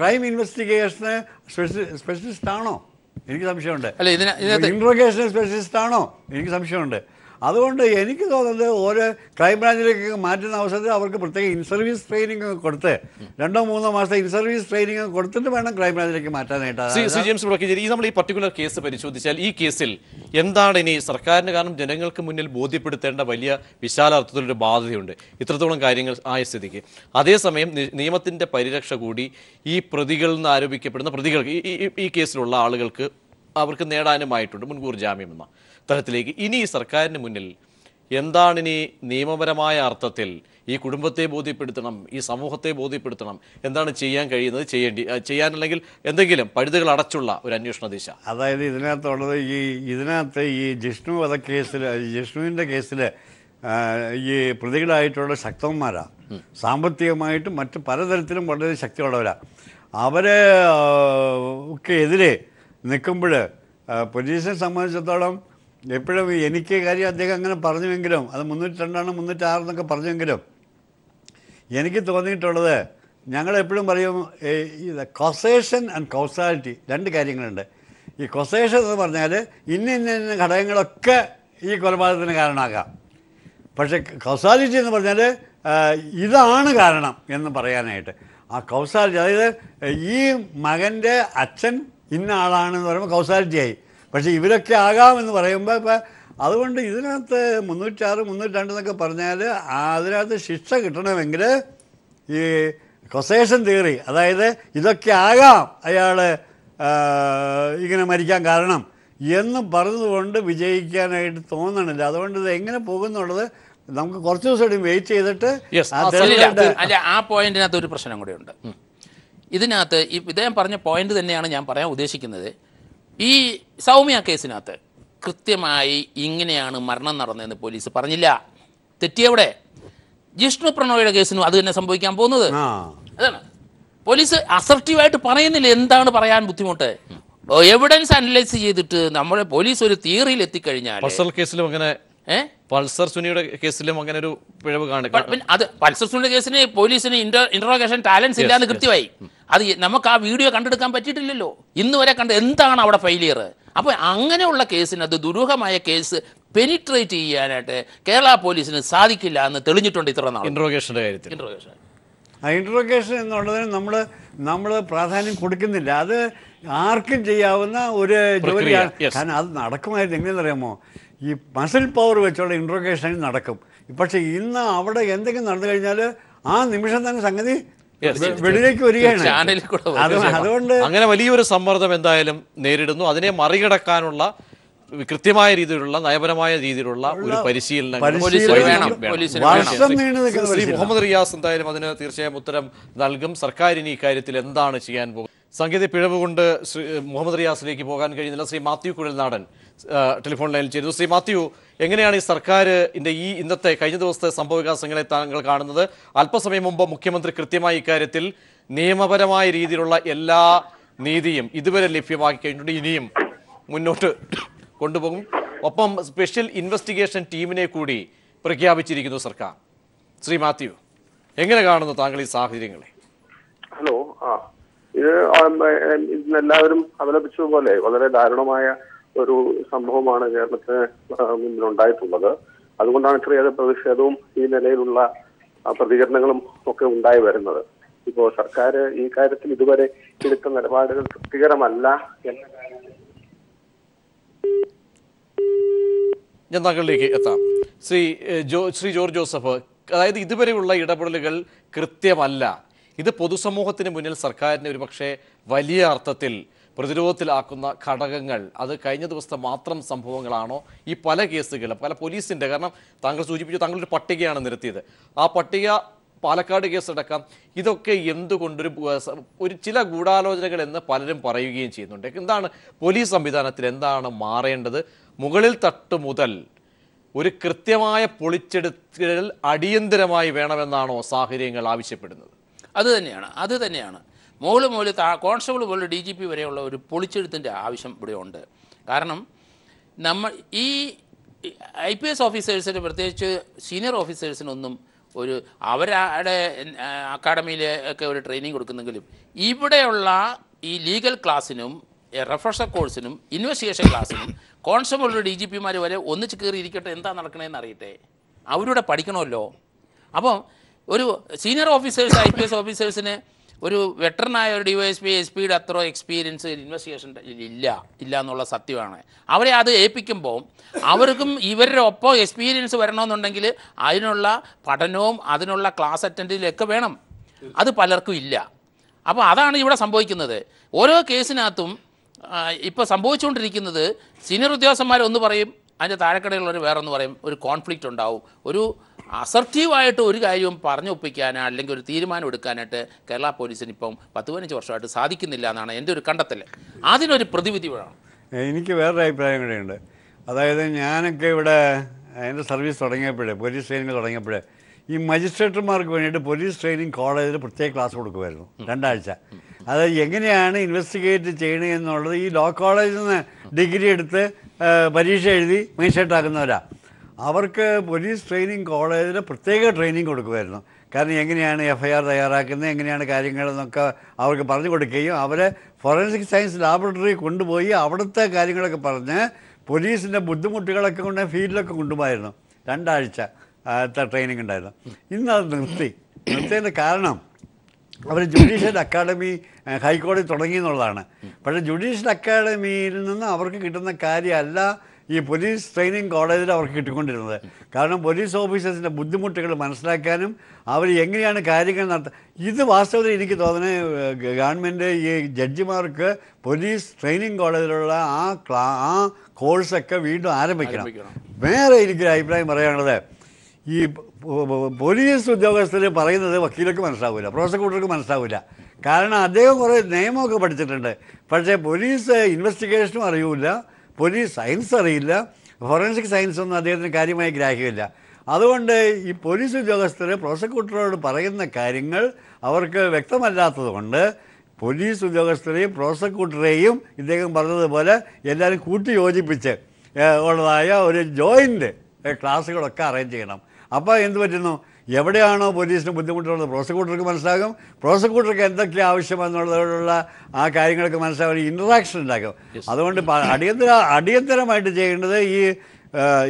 ക്രൈം ഇൻവെസ്റ്റിഗേഷന് സ്പെഷ്യലിസ്റ്റ് ആണോ? എനിക്ക് സംശയമുണ്ട്. ഇൻട്രോഗേഷൻ സ്പെഷ്യലിസ്റ്റ് ആണോ? എനിക്ക് സംശയമുണ്ട്. അതുകൊണ്ട് എനിക്ക് തോന്നുന്നത് ഓരോ ക്രൈംബ്രാഞ്ചിലേക്ക് മാറ്റുന്ന അവസരത്തിൽ അവർക്ക് പ്രത്യേക ഇൻ സർവീസ് ട്രെയിനിങ് കൊടുത്ത് 2-3 മാസത്തെ ഇൻ സർവീസ് ട്രെയിനിങ് കൊടുത്തിട്ട് വേണം ക്രൈംബ്രാഞ്ചിലേക്ക് മാറ്റാനായിട്ട്. നമ്മൾ ഈ പർട്ടിക്കുലർ കേസ് പരിശോധിച്ചാൽ ഈ കേസിൽ എന്താണ് ഇനി സർക്കാരിന്, കാരണം ജനങ്ങൾക്ക് മുന്നിൽ ബോധ്യപ്പെടുത്തേണ്ട വലിയ വിശാലാർത്ഥത്തിലൊരു ബാധ്യതയുണ്ട് ഇത്രത്തോളം കാര്യങ്ങൾ ആയ സ്ഥിതിക്ക്. അതേസമയം നിയമത്തിൻ്റെ പരിരക്ഷ കൂടി ഈ പ്രതികളിൽ നിന്ന് ആരോപിക്കപ്പെടുന്ന പ്രതികൾക്ക് ഈ കേസിലുള്ള ആളുകൾക്ക് അവർക്ക് നേടാനുമായിട്ടുണ്ട് മുൻകൂർ ജാമ്യം എന്ന തരത്തിലേക്ക്. ഇനി ഈ സർക്കാരിന് മുന്നിൽ എന്താണ് ഇനി നിയമപരമായ അർത്ഥത്തിൽ ഈ കുടുംബത്തെ ബോധ്യപ്പെടുത്തണം, ഈ സമൂഹത്തെ ബോധ്യപ്പെടുത്തണം, എന്താണ് ചെയ്യാൻ കഴിയുന്നത്, ചെയ്യാനല്ലെങ്കിൽ എന്തെങ്കിലും പഴുതുകൾ അടച്ചുള്ള ഒരു അന്വേഷണ ദിശ? അതായത് ഇതിനകത്ത് ഈ ജിഷ്ണു വധക്കേസിൽ, ജിഷ്ണുവിൻ്റെ കേസിൽ ഈ പ്രതികളായിട്ടുള്ള ശക്തന്മാരാണ്, സാമ്പത്തികമായിട്ടും മറ്റ് പലതരത്തിലും വളരെ ശക്തിയുള്ളവരാണ്. അവരെ ഒക്കെ എതിരെ നിൽക്കുമ്പോൾ പോലീസിനെ സംബന്ധിച്ചിടത്തോളം എപ്പോഴും എനിക്ക് കാര്യം അദ്ദേഹം അങ്ങനെ പറഞ്ഞുവെങ്കിലും, അത് 302 306 എന്നൊക്കെ പറഞ്ഞെങ്കിലും എനിക്ക് തോന്നിയിട്ടുള്ളത്, ഞങ്ങളെപ്പോഴും പറയും ഇത് കോസേഷൻ ആൻഡ് കൗസാലിറ്റി 2 കാര്യങ്ങളുണ്ട്. ഈ കൊസേഷൻ എന്ന് പറഞ്ഞാൽ ഇന്ന ഘടകങ്ങളൊക്കെ ഈ കൊലപാതകത്തിന് കാരണമാകാം. പക്ഷേ കൗസാലിറ്റി എന്ന് പറഞ്ഞാൽ ഇതാണ് കാരണം എന്ന് പറയാനായിട്ട്. ആ കൗസാലിറ്റി, അതായത് ഈ മകൻ്റെ അച്ഛൻ ഇന്ന ആളാണെന്ന് പറയുമ്പോൾ കൗസാലിറ്റി ആയി. പക്ഷേ ഇവരൊക്കെ ആകാമെന്ന് പറയുമ്പോൾ ഇപ്പം അതുകൊണ്ട് ഇതിനകത്ത് 306 302 എന്നൊക്കെ പറഞ്ഞാൽ അതിനകത്ത് ശിക്ഷ കിട്ടണമെങ്കിൽ ഈ കൊസേഷൻ തിയറി, അതായത് ഇതൊക്കെ ആകാം അയാൾ ഇങ്ങനെ മരിക്കാൻ കാരണം എന്ന് പറഞ്ഞതുകൊണ്ട് വിജയിക്കാനായിട്ട് തോന്നണില്ല. അതുകൊണ്ട് ഇത് എങ്ങനെ പോകുന്നുള്ളത് നമുക്ക് കുറച്ച് ദിവസം വെയിറ്റ് ചെയ്തിട്ട്. അല്ല, ആ പോയിന്റിനകത്ത് ഒരു പ്രശ്നം കൂടെ ഉണ്ട്. ഇതിനകത്ത് ഇദ്ദേഹം പറഞ്ഞ പോയിന്റ് തന്നെയാണ് ഞാൻ പറയാൻ ഉദ്ദേശിക്കുന്നത്. ഈ സൗമ്യ കേസിനകത്ത് കൃത്യമായി ഇങ്ങനെയാണ് മരണം നടന്നതെന്ന് പോലീസ് പറഞ്ഞില്ല. തെറ്റിയവിടെ. ജിഷ്ണു പ്രണോയുടെ കേസിനും അത് തന്നെ സംഭവിക്കാൻ പോകുന്നത്. അതാണ് പോലീസ് അസർട്ടീവായിട്ട് പറയുന്നില്ല. എന്താണ് പറയാൻ ബുദ്ധിമുട്ട്? എവിഡൻസ് അനലൈസ് ചെയ്തിട്ട് നമ്മുടെ പോലീസ് ഒരു തിയറിയിൽ എത്തിക്കഴിഞ്ഞാൽ കേസിലും അങ്ങനെ പൾസർ സുനിയുടെ കേസിലും അങ്ങനെ ഒരു പിഴവ് കാണിക്കും. അത് പൾസർ സുനിയുടെ കേസിന് പോലീസിന് ഇന്ററോഗേഷൻ ടാലൻസ് ഇല്ലാന്ന് കൃത്യമായി. അത് നമുക്ക് ആ വീഡിയോ കണ്ടെടുക്കാൻ പറ്റിയിട്ടില്ലല്ലോ ഇന്ന് വരെ. എന്താണ് അവിടെ ഫെയിലിയർ? അപ്പോൾ അങ്ങനെയുള്ള കേസിന്, അത് ദുരൂഹമായ കേസ് പെനിട്രേറ്റ് ചെയ്യാനായിട്ട് കേരള പോലീസിന് സാധിക്കില്ല എന്ന് തെളിഞ്ഞിട്ടുണ്ട് ഇത്ര നാൾ ഇന്ററോഗേഷന്റെ കാര്യത്തിൽ. ആ ഇൻട്രോഗേഷൻ എന്നുള്ളതിന് നമ്മൾ പ്രാധാന്യം കൊടുക്കുന്നില്ല. അത് ആർക്കും ചെയ്യാവുന്ന ഒരു ജോലിയാണ്. കാരണം അത് നടക്കുമായിരുന്നു. എങ്ങനെയെന്നറിയാമോ, ഈ മസിൽ പവർ വെച്ചുള്ള ഇൻട്രോഗേഷൻ നടക്കും. പക്ഷെ ഇന്ന് അവിടെ എന്തെങ്കിലും നടന്നു കഴിഞ്ഞാൽ ആ നിമിഷം തന്നെ സംഗതി വെളിയിലേക്ക് വരികയാണ്. അതുകൊണ്ട് അങ്ങനെ വലിയൊരു സമ്മർദ്ദം എന്തായാലും നേരിടുന്നു. അതിനെ മറികടക്കാനുള്ള കൃത്യമായ രീതിയിലുള്ള നയപരമായ രീതിയിലുള്ള ഒരു പരിശീലനം ശ്രീ മുഹമ്മദ് റിയാസ് എന്തായാലും അതിന് തീർച്ചയായും ഉത്തരം നൽകും. സർക്കാർ ഇനി ഇക്കാര്യത്തിൽ എന്താണ് ചെയ്യാൻ പോകുന്നത്? സാങ്കേതിക പിഴവ് കൊണ്ട് ശ്രീ മുഹമ്മദ് റിയാസിലേക്ക് പോകാൻ കഴിയുന്നില്ല. ശ്രീ മാത്യു കുഴൽനാടൻ ടെലിഫോൺ ലൈനിൽ ചേരുന്നു. ശ്രീ മാത്യു, എങ്ങനെയാണ് ഈ സർക്കാരിൻ്റെ ഈ ഇന്നത്തെ കഴിഞ്ഞ ദിവസത്തെ സംഭവവികാസങ്ങളെ താങ്കൾ കാണുന്നത്? അല്പസമയം മുമ്പ് മുഖ്യമന്ത്രി കൃത്യമായി ഇക്കാര്യത്തിൽ നിയമപരമായ രീതിയിലുള്ള എല്ലാ നീതിയും ഇതുവരെ ലഭ്യമാക്കി കഴിഞ്ഞിട്ടുണ്ട്, ഇനിയും മുന്നോട്ട് കൊണ്ടുപോകും. ഒപ്പം സ്പെഷ്യൽ ഇൻവെസ്റ്റിഗേഷൻ ടീമിനെ കൂടി പ്രഖ്യാപിച്ചിരിക്കുന്നു സർക്കാർ. ശ്രീ മാത്യു, എങ്ങനെ കാണുന്നു താങ്കൾ ഈ സാഹചര്യങ്ങളെ? ഹലോ, ഇത് ഇന്നെല്ലാവരും അവലപിച്ചതുപോലെ വളരെ ദാരുണമായ ഒരു സംഭവമാണ് കേരളത്തിന് മുന്നിലുണ്ടായിട്ടുള്ളത്. അതുകൊണ്ടാണ് ഇത്രയേറെ പ്രതിഷേധവും ഈ നിലയിലുള്ള പ്രതികരണങ്ങളും ഒക്കെ ഉണ്ടായി വരുന്നത്. ഇപ്പോൾ സർക്കാർ ഈ കാര്യത്തിൽ ഇതുവരെ എടുത്ത നിലപാടുകൾ തൃപ്തികരമല്ല എന്ന കാര്യത്തിൽ ഞാൻ താങ്കളിലേക്ക് എത്താം. ശ്രീ ജോർജ് ജോസഫ്, അതായത് ഇതുവരെയുള്ള ഇടപെടലുകൾ കൃത്യമല്ല. ഇത് പൊതുസമൂഹത്തിന് മുന്നിൽ സർക്കാരിനെ ഒരുപക്ഷെ വലിയ അർത്ഥത്തിൽ പ്രതിരോധത്തിലാക്കുന്ന ഘടകങ്ങൾ അത് കഴിഞ്ഞ ദിവസത്തെ മാത്രം സംഭവങ്ങളാണോ? ഈ പല കേസുകൾ പല പോലീസിൻ്റെ, കാരണം താങ്കൾ സൂചിപ്പിച്ചു താങ്കളൊരു പട്ടികയാണ് നിരത്തിയത്, ആ പട്ടിക പാലക്കാട് കേസടക്കം ഇതൊക്കെ എന്തുകൊണ്ടൊരു ചില ഗൂഢാലോചനകൾ എന്ന് പലരും പറയുകയും ചെയ്യുന്നുണ്ട്. എന്താണ് പോലീസ് സംവിധാനത്തിൽ എന്താണ് മാറേണ്ടത്? മുകളിൽ തട്ട് മുതൽ ഒരു കൃത്യമായ പൊളിച്ചെടുക്കൽ അടിയന്തരമായി വേണമെന്നാണോ സാഹചര്യങ്ങൾ ആവശ്യപ്പെടുന്നത്? അത് തന്നെയാണ് മുകളിൽ കോൺസ്റ്റബിൾ പോലെ DGP വരെയുള്ള ഒരു പൊളിച്ചെഴുത്തിൻ്റെ ആവശ്യം ഇവിടെ ഉണ്ട്. കാരണം നമ്മൾ ഈ IPS ഓഫീസേഴ്സിന്, പ്രത്യേകിച്ച് സീനിയർ ഓഫീസേഴ്സിനൊന്നും ഒരു അവരുടെ അക്കാഡമിയിലൊക്കെ ഒരു ട്രെയിനിങ് കൊടുക്കുന്നെങ്കിലും ഇവിടെയുള്ള ഈ ലീഗൽ ക്ലാസ്സിനും റെഫ്രഷർ കോഴ്സിനും ഇൻവെസ്റ്റിഗേഷൻ ക്ലാസ്സിനും കോൺസ്റ്റബിൾ DGPമാർ വരെ ഒന്നിച്ച് കയറിയിരിക്കട്ടെ, എന്താ നടക്കണേന്ന് അറിയട്ടെ, അവരുടെ പഠിക്കണമല്ലോ. അപ്പോൾ ഒരു സീനിയർ ഓഫീസേഴ്സ് IPS ഓഫീസേഴ്സിന് ഒരു വെറ്ററനായ ഒരു DYSP SP-യുടെ അത്ര എക്സ്പീരിയൻസ് ഇൻവെസ്റ്റിഗേഷൻ ഇല്ല എന്നുള്ള സത്യമാണ്. അവരെ അത് ഏൽപ്പിക്കുമ്പോൾ അവർക്കും ഇവരുടെ ഒപ്പം എക്സ്പീരിയൻസ് വരണമെന്നുണ്ടെങ്കിൽ അതിനുള്ള പഠനവും അതിനുള്ള ക്ലാസ് അറ്റൻഡിലൊക്കെ വേണം. അത് പലർക്കും ഇല്ല. അപ്പോൾ അതാണ് ഇവിടെ സംഭവിക്കുന്നത്. ഓരോ കേസിനകത്തും ഇപ്പോൾ സംഭവിച്ചുകൊണ്ടിരിക്കുന്നത് സീനിയർ ഉദ്യോഗസ്ഥന്മാരൊന്ന് പറയും, അതിൻ്റെ താഴെക്കടയിലുള്ളവർ വേറൊന്ന് പറയും. ഒരു കോൺഫ്ലിക്റ്റ് ഉണ്ടാവും. ഒരു അസർട്ടീവായിട്ട് ഒരു കാര്യവും പറഞ്ഞൊപ്പിക്കാനോ അല്ലെങ്കിൽ ഒരു തീരുമാനം എടുക്കാനായിട്ട് കേരള പോലീസിന് ഇപ്പം 10-15 വർഷമായിട്ട് സാധിക്കുന്നില്ല എന്നാണ് എൻ്റെ ഒരു കണ്ടെത്തൽ. അതിനൊരു പ്രതിവിധി വേണം. എനിക്ക് വേറൊരു അഭിപ്രായം കൂടെയുണ്ട്. അതായത് ഞാനൊക്കെ ഇവിടെ എൻ്റെ സർവീസ് തുടങ്ങിയപ്പോഴേ, പോലീസ് ട്രെയിനിങ് തുടങ്ങിയപ്പോഴേ, ഈ മജിസ്ട്രേറ്റർമാർക്ക് വേണ്ടിയിട്ട് പോലീസ് ട്രെയിനിങ് കോളേജിൽ പ്രത്യേക ക്ലാസ് കൊടുക്കുമായിരുന്നു 2 ആഴ്ച. അതായത് എങ്ങനെയാണ് ഇൻവെസ്റ്റിഗേറ്റ് ചെയ്യണത് എന്നുള്ളത് ഈ ലോ കോളേജിൽ നിന്ന് ഡിഗ്രി എടുത്ത് പരീക്ഷ എഴുതി മജിസ്ട്രേറ്റ് അവർക്ക് പോലീസ് ട്രെയിനിങ് കോളേജിൽ പ്രത്യേക ട്രെയിനിങ് കൊടുക്കുമായിരുന്നു. കാരണം എങ്ങനെയാണ് FIR തയ്യാറാക്കുന്നത്, എങ്ങനെയാണ് കാര്യങ്ങളെന്നൊക്കെ അവർക്ക് പറഞ്ഞു കൊടുക്കുകയും അവരെ ഫോറൻസിക് സയൻസ് ലാബറട്ടറി കൊണ്ടുപോയി അവിടുത്തെ കാര്യങ്ങളൊക്കെ പറഞ്ഞ് പോലീസിൻ്റെ ബുദ്ധിമുട്ടുകളൊക്കെ കൊണ്ട് ഫീൽഡിലൊക്കെ കൊണ്ടുപോയിരുന്നു. 2 ആഴ്ച ട്രെയിനിങ് ഉണ്ടായിരുന്നു. ഇന്നത് നിർത്തിയതിൻ്റെ കാരണം അവർ ജുഡീഷ്യൽ അക്കാഡമി ഹൈക്കോടതി തുടങ്ങി എന്നുള്ളതാണ്. പക്ഷേ ജുഡീഷ്യൽ അക്കാഡമിയിൽ നിന്ന് അവർക്ക് കിട്ടുന്ന കാര്യമല്ല ഈ പോലീസ് ട്രെയിനിങ് കോളേജിൽ അവർക്ക് കിട്ടിക്കൊണ്ടിരുന്നത്. കാരണം പോലീസ് ഓഫീസേഴ്സിൻ്റെ ബുദ്ധിമുട്ടുകൾ മനസ്സിലാക്കാനും അവർ എങ്ങനെയാണ് കാര്യങ്ങൾ ഇത് വാസ്തവത്തിൽ എനിക്ക് തോന്നുന്നത് ഗവൺമെൻറ് ഈ ജഡ്ജിമാർക്ക് പോലീസ് ട്രെയിനിങ് കോളേജിലുള്ള ആ കോഴ്സൊക്കെ വീണ്ടും ആരംഭിക്കണം. വേറെ എനിക്കൊരു അഭിപ്രായം പറയാനുള്ളത്, ഈ പോലീസ് ഉദ്യോഗസ്ഥർ പറയുന്നത് വക്കീലർക്ക് മനസ്സിലാവില്ല, പ്രോസിക്യൂട്ടർക്ക് മനസ്സിലാവില്ല. കാരണം അദ്ദേഹം കുറേ നിയമമൊക്കെ പഠിച്ചിട്ടുണ്ട്, പക്ഷേ പോലീസ് ഇൻവെസ്റ്റിഗേഷനും അറിയില്ല, പോലീസ് സയൻസ് അറിയില്ല, ഫോറൻസിക് സയൻസ് ഒന്നും അദ്ദേഹത്തിന് കാര്യമായി ഗ്രാഹ്യമില്ല. അതുകൊണ്ട് ഈ പോലീസ് ഉദ്യോഗസ്ഥർ പ്രോസിക്യൂട്ടറോട് പറയുന്ന കാര്യങ്ങൾ അവർക്ക് വ്യക്തമല്ലാത്തത് കൊണ്ട് പോലീസ് ഉദ്യോഗസ്ഥരെയും പ്രോസിക്യൂട്ടറെയും ഇദ്ദേഹം പറഞ്ഞതുപോലെ എല്ലാവരും കൂട്ടി യോജിപ്പിച്ച് ഉള്ളതായ ഒരു ജോയിൻ്റ് ക്ലാസ്സുകളൊക്കെ അറേഞ്ച് ചെയ്യണം. അപ്പോൾ എന്ത് പറ്റുന്നു, എവിടെയാണോ പോലീസിന് ബുദ്ധിമുട്ടുള്ളത് പ്രോസിക്യൂട്ടർക്ക് മനസ്സിലാകും, പ്രോസിക്യൂട്ടർക്ക് എന്തൊക്കെ ആവശ്യമെന്നുള്ളതിലുള്ള ആ കാര്യങ്ങളൊക്കെ മനസ്സിലാകും, ഇൻട്രാക്ഷൻ ഉണ്ടാക്കും. അതുകൊണ്ട് അടിയന്തരമായിട്ട് ചെയ്യേണ്ടത് ഈ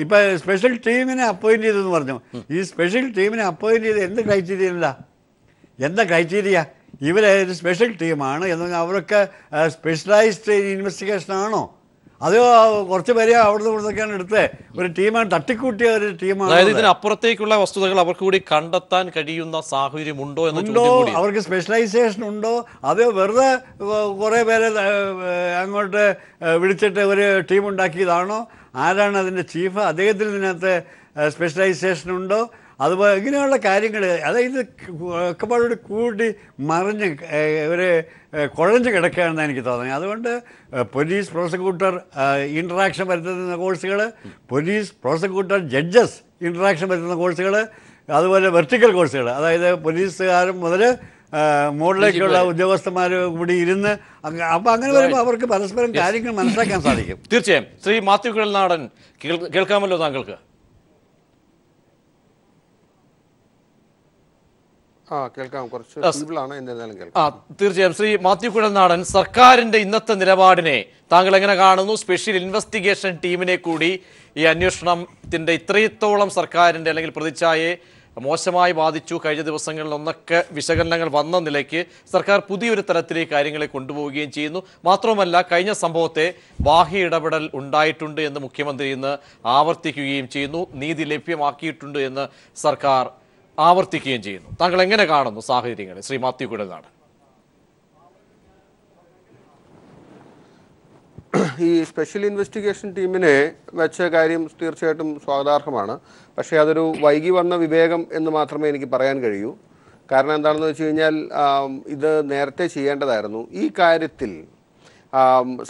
ഇപ്പം സ്പെഷ്യൽ ടീമിനെ അപ്പോയിൻറ്റ് ചെയ്തെന്ന് പറഞ്ഞു. ഈ സ്പെഷ്യൽ ടീമിനെ അപ്പോയിൻറ്റ് ചെയ്ത് എന്ത് ക്രൈറ്റീരിയയില്ല? എന്താ ക്രൈറ്റീരിയ? ഇവരൊരു സ്പെഷ്യൽ ടീമാണ് എന്ന് പറഞ്ഞാൽ അവരൊക്കെ സ്പെഷ്യലൈസ്ഡ് ഇൻവെസ്റ്റിഗേഷനാണോ? അതോ കുറച്ച് പേരെ അവിടുന്ന് ഇവിടുന്നൊക്കെയാണ് എടുത്ത് ഒരു ടീമാണ് തട്ടിക്കൂട്ടിയ ഒരു ടീമാണ്? അതായത് ഇതിനപ്പുറത്തേക്കുള്ള വസ്തുതകൾ അവർക്ക് കൂടി കണ്ടെത്താൻ കഴിയുന്ന സാഹചര്യമുണ്ടോ ഉണ്ടോ? അവർക്ക് സ്പെഷ്യലൈസേഷൻ ഉണ്ടോ? അതോ വെറുതെ കുറേ പേരെ അങ്ങോട്ട് വിളിച്ചിട്ട് ഒരു ടീം ഉണ്ടാക്കിയതാണോ? ആരാണ് അതിൻ്റെ ചീഫ്? അദ്ദേഹത്തിന് ഇതിനകത്ത് സ്പെഷ്യലൈസേഷൻ ഉണ്ടോ? അതുപോലെ ഇങ്ങനെയുള്ള കാര്യങ്ങൾ, അതായത് ഒക്കെപ്പാടോട് കൂടി മറിഞ്ഞ് ഒരു കുഴഞ്ഞ് കിടക്കുകയാണെന്ന് എനിക്ക് തോന്നുന്നത്. അതുകൊണ്ട് പോലീസ് പ്രോസിക്യൂട്ടർ ഇൻട്രാക്ഷൻ വരുത്തുന്ന കോഴ്സുകൾ, പോലീസ് പ്രോസിക്യൂട്ടർ ജഡ്ജസ് ഇൻട്രാക്ഷൻ വരുത്തുന്ന കോഴ്സുകൾ, അതുപോലെ വെർട്ടിക്കൽ കോഴ്സുകൾ, അതായത് പോലീസുകാരും മുതൽ മുകളിലേക്കുള്ള ഉദ്യോഗസ്ഥന്മാർ കൂടി ഇരുന്ന് അപ്പോൾ അങ്ങനെ വരുമ്പോൾ അവർക്ക് പരസ്പരം കാര്യങ്ങൾ മനസ്സിലാക്കാൻ സാധിക്കും. തീർച്ചയായും. ശ്രീ മാത്യു കുഴൽനാടൻ, കേൾക്കാമല്ലോ താങ്കൾക്ക്? തീർച്ചയായും. ശ്രീ മാത്യു കുഴൽനാടൻ, സർക്കാരിന്റെ ഇന്നത്തെ നിലപാടിനെ താങ്കൾ എങ്ങനെ കാണുന്നു? സ്പെഷ്യൽ ഇൻവെസ്റ്റിഗേഷൻ ടീമിനെ കൂടി ഈ അന്വേഷണത്തിന്റെ ഇത്രത്തോളം സർക്കാരിന്റെ അല്ലെങ്കിൽ പ്രതിച്ഛായയെ മോശമായി ബാധിച്ചു കഴിഞ്ഞ ദിവസങ്ങളിൽ ഒന്നൊക്കെ വിശകലനങ്ങൾ വന്ന നിലയ്ക്ക് സർക്കാർ പുതിയൊരു തരത്തിലേക്ക് കാര്യങ്ങളെ കൊണ്ടുപോവുകയും ചെയ്യുന്നു. മാത്രവുമല്ല, കഴിഞ്ഞ സംഭവത്തെ ബാഹ്യ ഇടപെടൽ ഉണ്ടായിട്ടുണ്ട് എന്ന് മുഖ്യമന്ത്രി ഇന്ന് ആവർത്തിക്കുകയും ചെയ്യുന്നു. നീതി ലഭ്യമാക്കിയിട്ടുണ്ട് എന്ന് സർക്കാർ ആവർത്തിക്കുകയും ചെയ്യുന്നു. താങ്കൾ എങ്ങനെ കാണുന്നു സാഹചര്യങ്ങളെ, ശ്രീ മാത്യു കുഴൽനാടൻ? ഈ സ്പെഷ്യൽ ഇൻവെസ്റ്റിഗേഷൻ ടീമിനെ വെച്ച കാര്യം തീർച്ചയായിട്ടും സ്വാഗതാർഹമാണ്. പക്ഷേ അതൊരു വൈകി വന്ന വിവേകം എന്ന് മാത്രമേ എനിക്ക് പറയാൻ കഴിയൂ. കാരണം എന്താണെന്ന് വെച്ച് കഴിഞ്ഞാൽ ഇത് നേരത്തെ ചെയ്യേണ്ടതായിരുന്നു. ഈ കാര്യത്തിൽ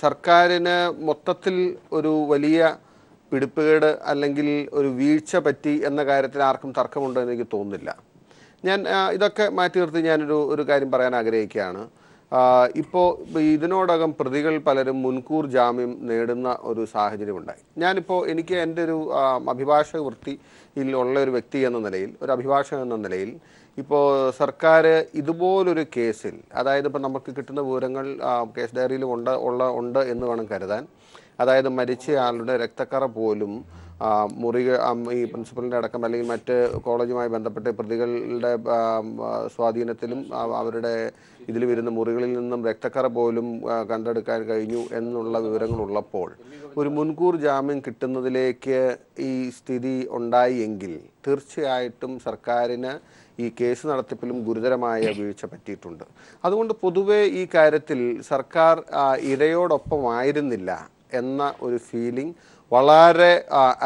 സർക്കാരിന് മൊത്തത്തിൽ ഒരു വലിയ പിടിപ്പുകേട് അല്ലെങ്കിൽ ഒരു വീഴ്ച പറ്റി എന്ന കാര്യത്തിൽ ആർക്കും തർക്കമുണ്ടോ എന്ന് എനിക്ക് തോന്നുന്നില്ല. ഞാൻ ഇതൊക്കെ മാറ്റി നിർത്തി ഞാനൊരു കാര്യം പറയാൻ ആഗ്രഹിക്കുകയാണ്. ഇപ്പോൾ ഇതിനോടകം പ്രതികൾ പലരും മുൻകൂർ ജാമ്യം നേടുന്ന ഒരു സാഹചര്യമുണ്ടായി. ഞാനിപ്പോൾ എനിക്ക് എൻ്റെ ഒരു അഭിഭാഷക വൃത്തിയിൽ ഉള്ള ഒരു വ്യക്തി എന്ന നിലയിൽ, ഒരു അഭിഭാഷകൻ എന്ന നിലയിൽ, ഇപ്പോൾ സർക്കാർ ഇതുപോലൊരു കേസിൽ, അതായത് ഇപ്പോൾ നമുക്ക് കിട്ടുന്ന വിവരങ്ങൾ കേസ് ഡയറിയിൽ ഉണ്ട് എന്ന് വേണം കരുതാൻ. അതായത് മരിച്ചയാളുടെ രക്തക്കറ പോലും ഈ പ്രിൻസിപ്പലിൻ്റെ അടക്കം അല്ലെങ്കിൽ മറ്റ് കോളേജുമായി ബന്ധപ്പെട്ട പ്രതികളുടെ സ്വാധീനത്തിലും അവരുടെ ഇതിൽ വരുന്ന മുറികളിൽ നിന്നും രക്തക്കറ പോലും കണ്ടെടുക്കാൻ കഴിഞ്ഞു എന്നുള്ള വിവരങ്ങളുള്ളപ്പോൾ ഒരു മുൻകൂർ ജാമ്യം കിട്ടുന്നതിലേക്ക് ഈ സ്ഥിതി ഉണ്ടായി എങ്കിൽ തീർച്ചയായിട്ടും സർക്കാരിന് ഈ കേസ് നടത്തിപ്പിലും ഗുരുതരമായ വീഴ്ച പറ്റിയിട്ടുണ്ട്. അതുകൊണ്ട് പൊതുവെ ഈ കാര്യത്തിൽ സർക്കാർ ഇരയോടൊപ്പമായിരുന്നില്ല എന്ന ഒരു ഫീലിംഗ് വളരെ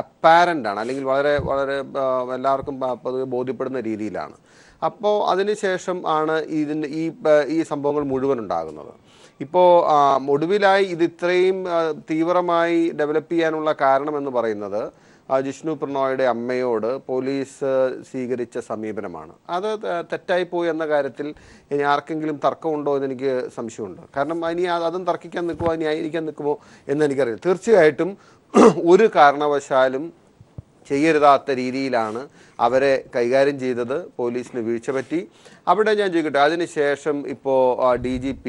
അപ്പാരൻ്റ് ആണ്, അല്ലെങ്കിൽ വളരെ വളരെ എല്ലാവർക്കും പൊതുവെ ബോധ്യപ്പെടുന്ന രീതിയിലാണ്. അപ്പോൾ അതിനുശേഷം ആണ് ഈ സംഭവങ്ങൾ മുഴുവൻ ഉണ്ടാകുന്നത്. ഇപ്പോൾ ഒടുവിലായി ഇത് ഇത്രയും തീവ്രമായി ഡെവലപ്പ് ചെയ്യാനുള്ള കാരണമെന്ന് പറയുന്നത് ജിഷ്ണു പ്രണോയുടെ അമ്മയോട് പോലീസ് സ്വീകരിച്ച സമീപനമാണ്. അത് തെറ്റായിപ്പോയി എന്ന കാര്യത്തിൽ ഇനി ആർക്കെങ്കിലും തർക്കമുണ്ടോ എന്ന് എനിക്ക് സംശയമുണ്ട്. കാരണം ഇനി അതും തർക്കിക്കാൻ നിൽക്കുമോ, ന്യായീകരിക്കാൻ നിൽക്കുമോ എന്ന് എനിക്കറിയില്ല. തീർച്ചയായിട്ടും ഒരു കാരണവശാലും ചെയ്യരുതാത്ത രീതിയിലാണ് അവരെ കൈകാര്യം ചെയ്തത്. പോലീസിന് വീഴ്ച പറ്റി. അവിടെ ഞാൻ ചോദിക്കട്ടെ, അതിനുശേഷം ഇപ്പോൾ DGP